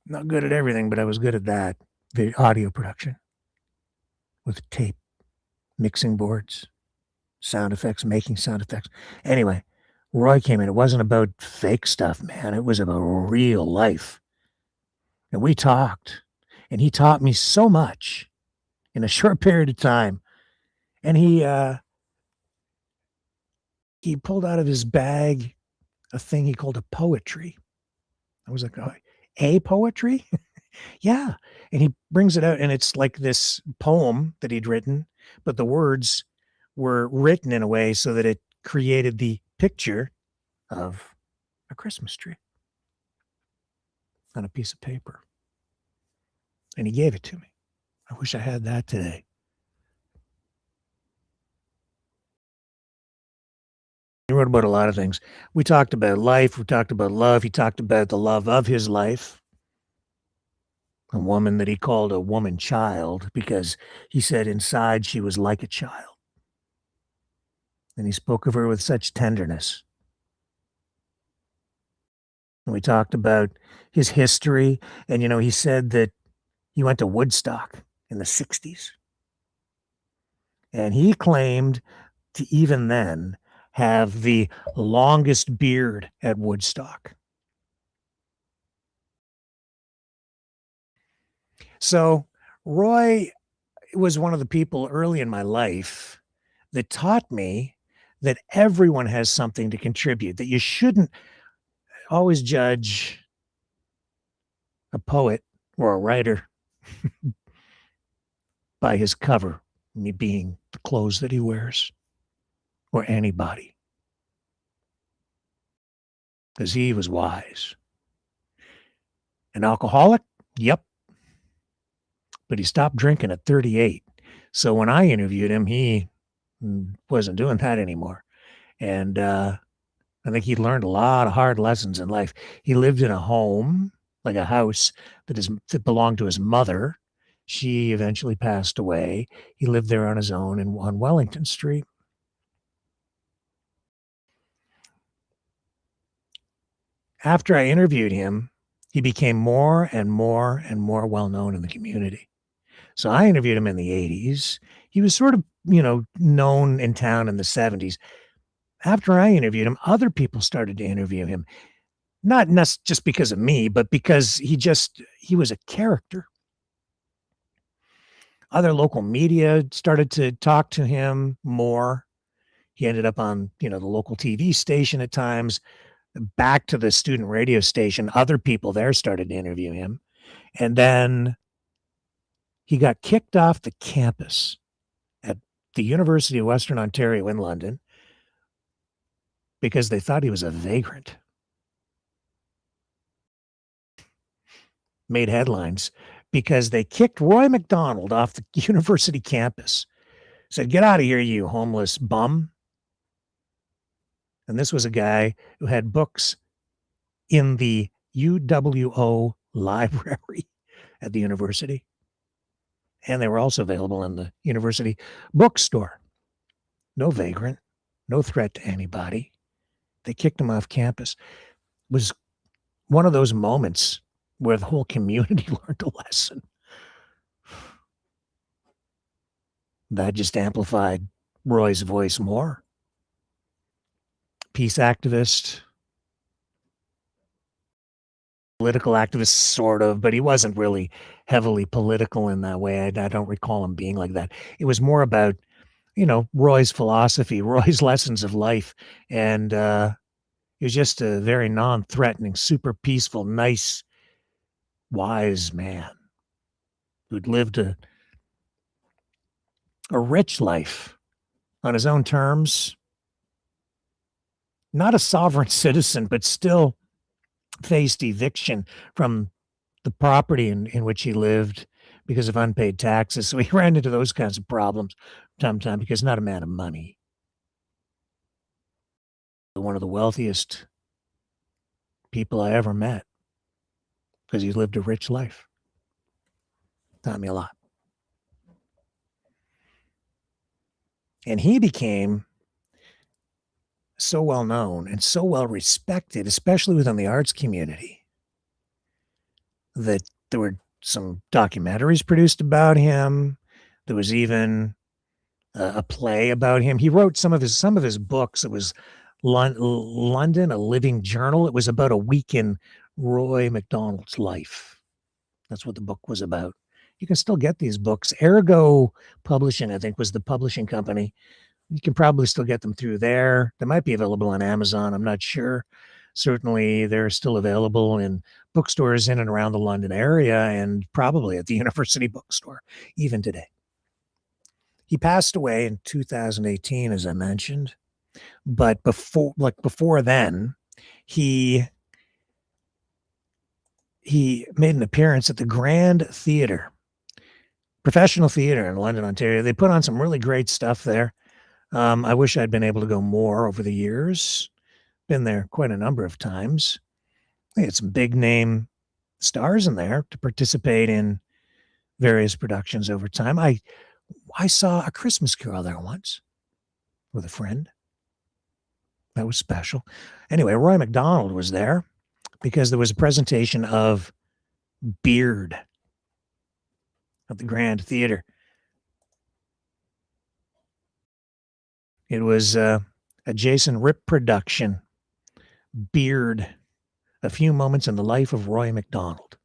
Not good at everything, but I was good at that, the audio production. With tape, mixing boards, sound effects, making sound effects. Anyway, Roy came in. It wasn't about fake stuff, man. It was about real life. And we talked, and he taught me so much in a short period of time. And he pulled out of his bag a thing he called a poetry. I was like, oh, a poetry? Yeah. And he brings it out, and it's like this poem that he'd written, but the words were written in a way so that it created the picture of a Christmas tree on a piece of paper. And he gave it to me. I wish I had that today. He wrote about a lot of things. We talked about life. We talked about love. He talked about the love of his life. A woman that he called a woman child because he said inside she was like a child. And he spoke of her with such tenderness. And we talked about his history. And, he said that he went to Woodstock in the 60s. And he claimed to even then have the longest beard at Woodstock. So Roy was one of the people early in my life that taught me that everyone has something to contribute, that you shouldn't always judge a poet or a writer by his cover, me being the clothes that he wears, or anybody. Because he was wise. An alcoholic? Yep. But he stopped drinking at 38. So when I interviewed him, he wasn't doing that anymore. And I think he learned a lot of hard lessons in life. He lived in a home, like a house that belonged to his mother. She eventually passed away. He lived there on his own on Wellington Street. After I interviewed him, he became more and more and more well-known in the community. So I interviewed him in the 80s. He was sort of, known in town in the 70s. After I interviewed him, other people started to interview him. Not just because of me, but because he was a character. Other local media started to talk to him more. He ended up on, the local TV station at times, back to the student radio station. Other people there started to interview him. And then he got kicked off the campus at the University of Western Ontario in London because they thought he was a vagrant. Made headlines because they kicked Roy McDonald off the university campus. Said, "Get out of here, you homeless bum." And this was a guy who had books in the UWO library at the university. And they were also available in the university bookstore. No vagrant, no threat to anybody. They kicked him off campus. It was one of those moments where the whole community learned a lesson. That just amplified Roy's voice more. Peace activist, political activist, sort of, but he wasn't really heavily political in that way. I don't recall him being like that. It was more about, Roy's philosophy, Roy's lessons of life. And he was just a very non-threatening, super peaceful, nice, wise man who'd lived a rich life on his own terms. Not a sovereign citizen, but still faced eviction from the property in which he lived because of unpaid taxes. So he ran into those kinds of problems time to time because not a man of money. One of the wealthiest people I ever met because he lived a rich life. Taught me a lot. And he became so well known and so well respected, especially within the arts community, that there were some documentaries produced about him. There was even a play about him. He wrote some of his books. It was London, a Living Journal. It was about a week in Roy McDonald's life. That's what the book was about. You can still get these books. Ergo Publishing, I think, was the publishing company. You can probably still get them through there. They might be available on Amazon. I'm not sure. Certainly, they're still available in bookstores in and around the London area and probably at the university bookstore, even today. He passed away in 2018, as I mentioned. But before then, he made an appearance at the Grand Theatre, professional theater in London, Ontario. They put on some really great stuff there. I wish I'd been able to go more over the years. Been there quite a number of times. They had some big name stars in there to participate in various productions over time. I saw A Christmas Carol there once with a friend. That was special. Anyway, Roy McDonald was there because there was a presentation of Beard at the Grand Theatre. It was a Jason Ripp production, Beard, A Few Moments in the Life of Roy McDonald.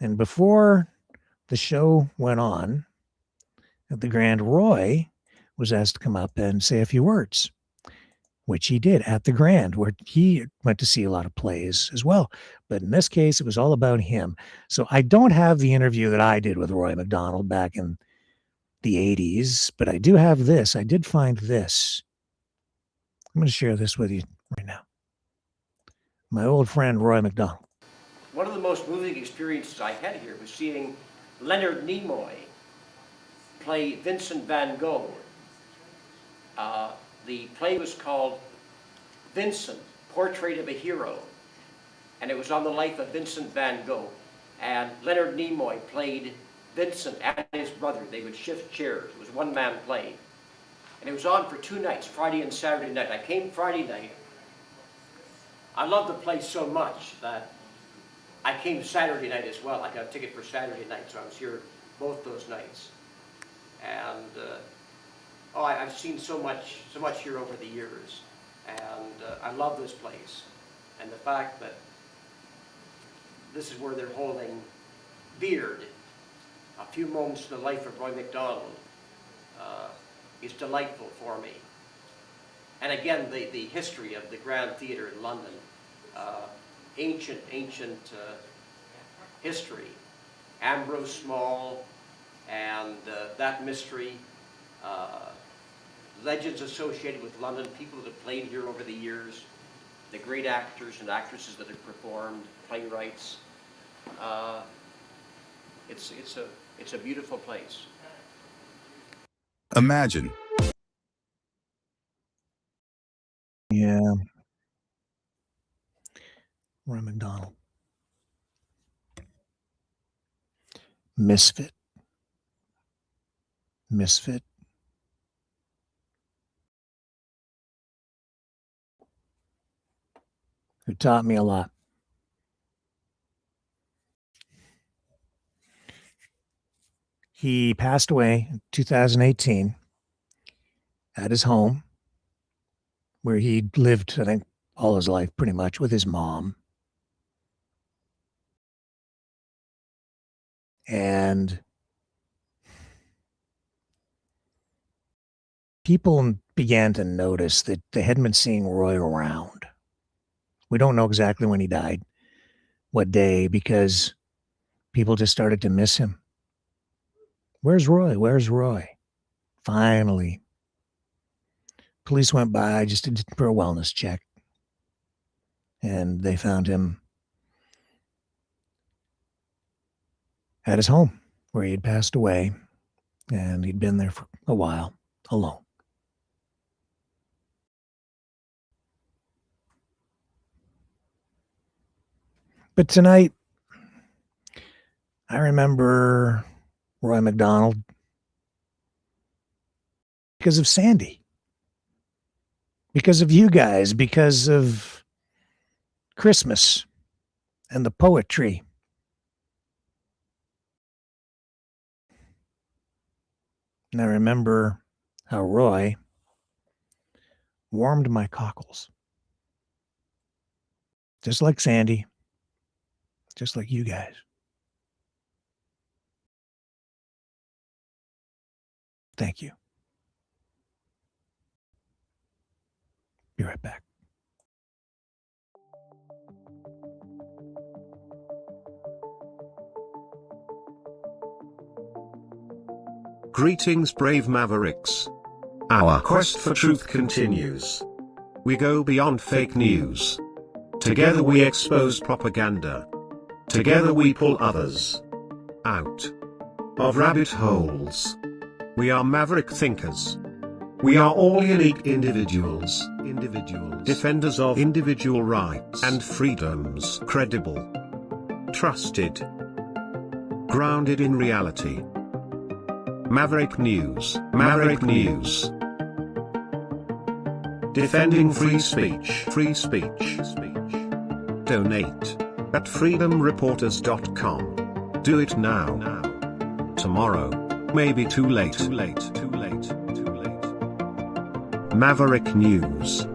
And before the show went on at the Grand, Roy was asked to come up and say a few words, which he did at the Grand, where he went to see a lot of plays as well. But in this case, it was all about him. So I don't have the interview that I did with Roy McDonald back in the 80s, but I do have this. I did find this. I'm going to share this with you right now. My old friend, Roy McDonald. One of the most moving experiences I had here was seeing Leonard Nimoy play Vincent van Gogh. The play was called Vincent, Portrait of a Hero, and it was on the life of Vincent van Gogh. And Leonard Nimoy played Vincent and his brother. They would shift chairs. It was one-man play. And it was on for 2 nights, Friday and Saturday night. I came Friday night. I loved the play so much that I came Saturday night as well. I got a ticket for Saturday night, so I was here both those nights. And I've seen so much here over the years, and I love this place. And the fact that this is where they're holding Beard, a few moments in the life of Roy MacDonald, is delightful for me. And again, the history of the Grand Theatre in London, ancient history. Ambrose Small and that mystery, legends associated with London, people that have played here over the years, the great actors and actresses that have performed, playwrights. It's a beautiful place. Imagine. Yeah. Roy MacDonald. Misfit. Who taught me a lot. He passed away in 2018 at his home, where he lived, I think, all his life pretty much with his mom. And people began to notice that they hadn't been seeing Roy around. We don't know exactly when he died, what day, because people just started to miss him. Where's Roy? Where's Roy? Finally, police went by just for a wellness check, and they found him at his home where he had passed away, and he'd been there for a while alone. But tonight, I remember Roy MacDonald because of Sandy, because of you guys, because of Christmas and the poetry. And I remember how Roy warmed my cockles. Just like Sandy, just like you guys. Thank you. Be right back. Greetings, brave Mavericks. Our quest for truth continues. We go beyond fake news. Together we expose propaganda. Together we pull others out of rabbit holes. We are maverick thinkers. We are all unique individuals, defenders of individual rights and freedoms, credible, trusted, grounded in reality. Maverick News. Defending free speech. Donate at freedomreporters.com. Do it now. Tomorrow may be too late. Maverick News.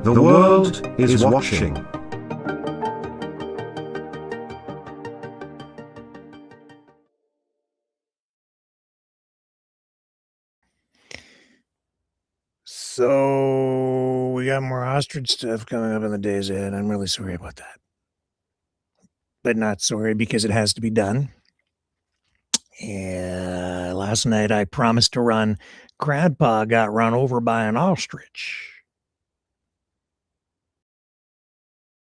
The world is watching. So we got more ostrich stuff coming up in the days ahead. I'm really sorry about that. But not sorry because it has to be done. And last night I promised to run. Grandpa got run over by an ostrich.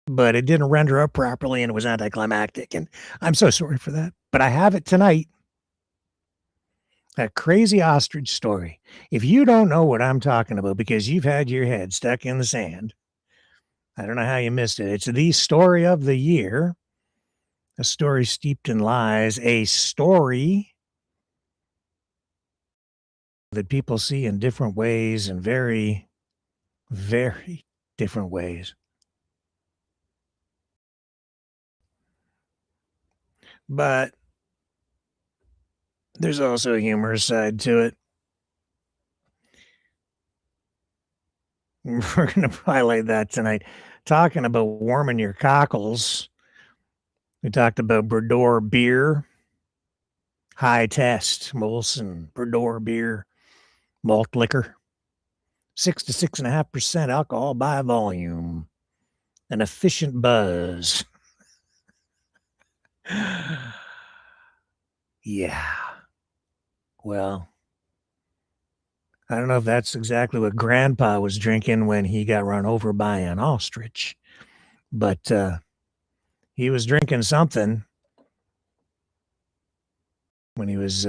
But it didn't render up properly and it was anticlimactic. And I'm so sorry for that. But I have it tonight. A crazy ostrich story. If you don't know what I'm talking about because you've had your head stuck in the sand, I don't know how you missed it. It's the story of the year, a story steeped in lies, a story that people see in different ways, and very, very different ways. But there's also a humorous side to it. We're going to highlight that tonight. Talking about warming your cockles, we talked about Bredor beer, high test, Molson Bredor beer, malt liquor, 6 to 6.5% alcohol by volume, an efficient buzz. Yeah. Well, I don't know if that's exactly what Grandpa was drinking when he got run over by an ostrich, but he was drinking something when he was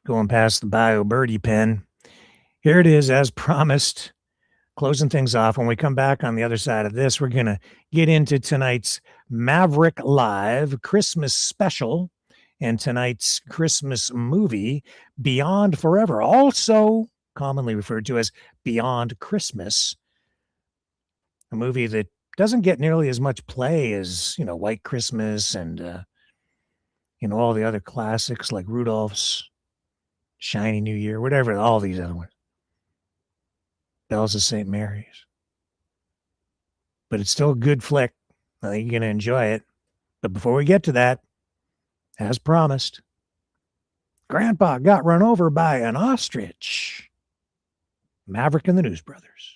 going past the Bio Birdie pen. Here it is, as promised, closing things off. When we come back on the other side of this, we're going to get into tonight's Maverick Live Christmas Special and tonight's Christmas movie, Beyond Forever, also commonly referred to as Beyond Christmas, a movie that doesn't get nearly as much play as, White Christmas and, all the other classics like Rudolph's Shiny New Year, whatever, all these other ones. Bells of St. Mary's. But it's still a good flick. I think you're going to enjoy it. But before we get to that, as promised, Grandpa got run over by an ostrich. Maverick and the News Brothers.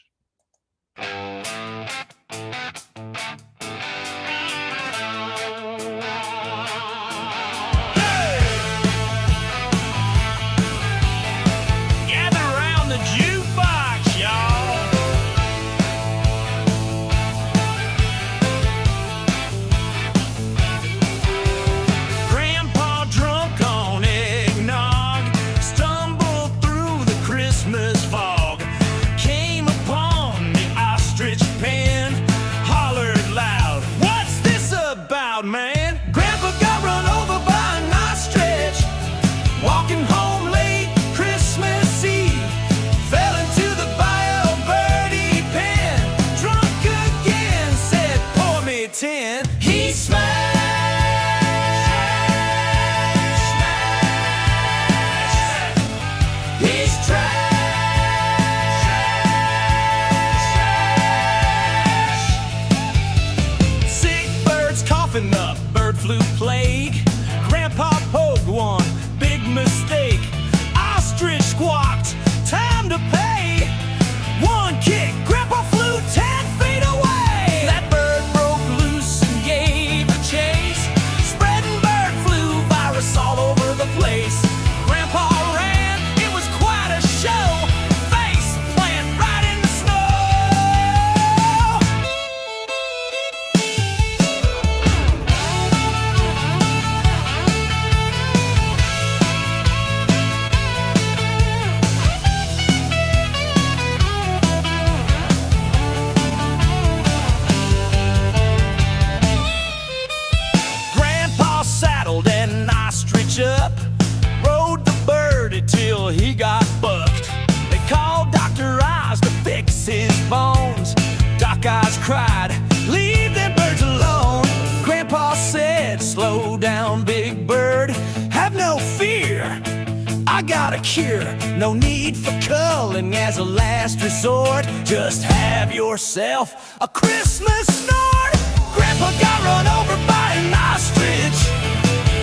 No need for culling as a last resort. Just have yourself a Christmas snort. Grandpa got run over by an ostrich,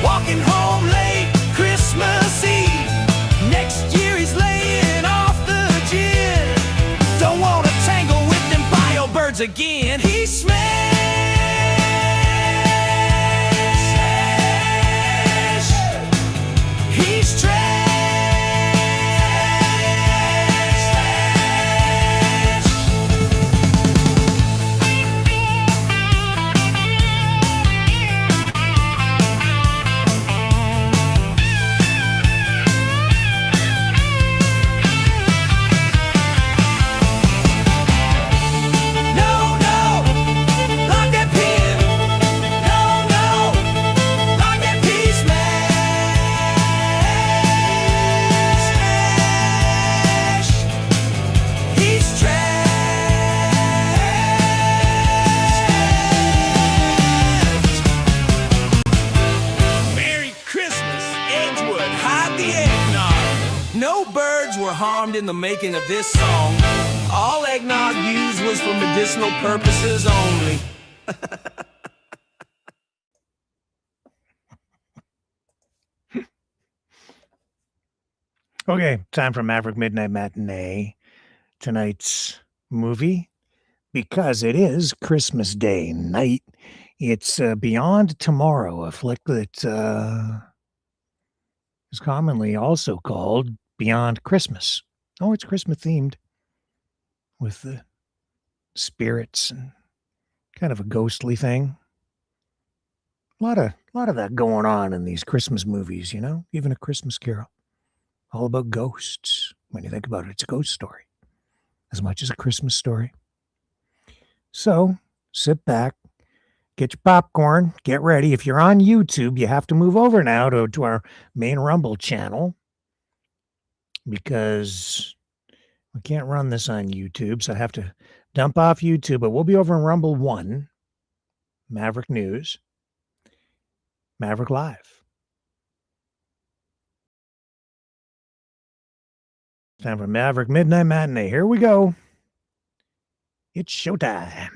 walking home late Christmas Eve. Next year he's laying off the gin. Don't want to tangle with them bio birds again. He smashed. He's trash. in the making of this song. All eggnog used was for medicinal purposes only. Okay, time for Maverick Midnight Matinee. Tonight's movie, because it is Christmas Day night, it's Beyond Tomorrow, a flick that is commonly also called Beyond Christmas. Oh, it's Christmas themed with the spirits and kind of a ghostly thing. A lot of that going on in these Christmas movies, you know, even A Christmas Carol. All about ghosts. When you think about it, it's a ghost story as much as a Christmas story. So sit back, get your popcorn, get ready. If you're on YouTube, you have to move over now to our main Rumble channel because we can't run this on YouTube. So I have to dump off YouTube, but we'll be over in Rumble 1, Maverick News, Maverick Live. Time for Maverick Midnight Matinee. Here we go. It's showtime.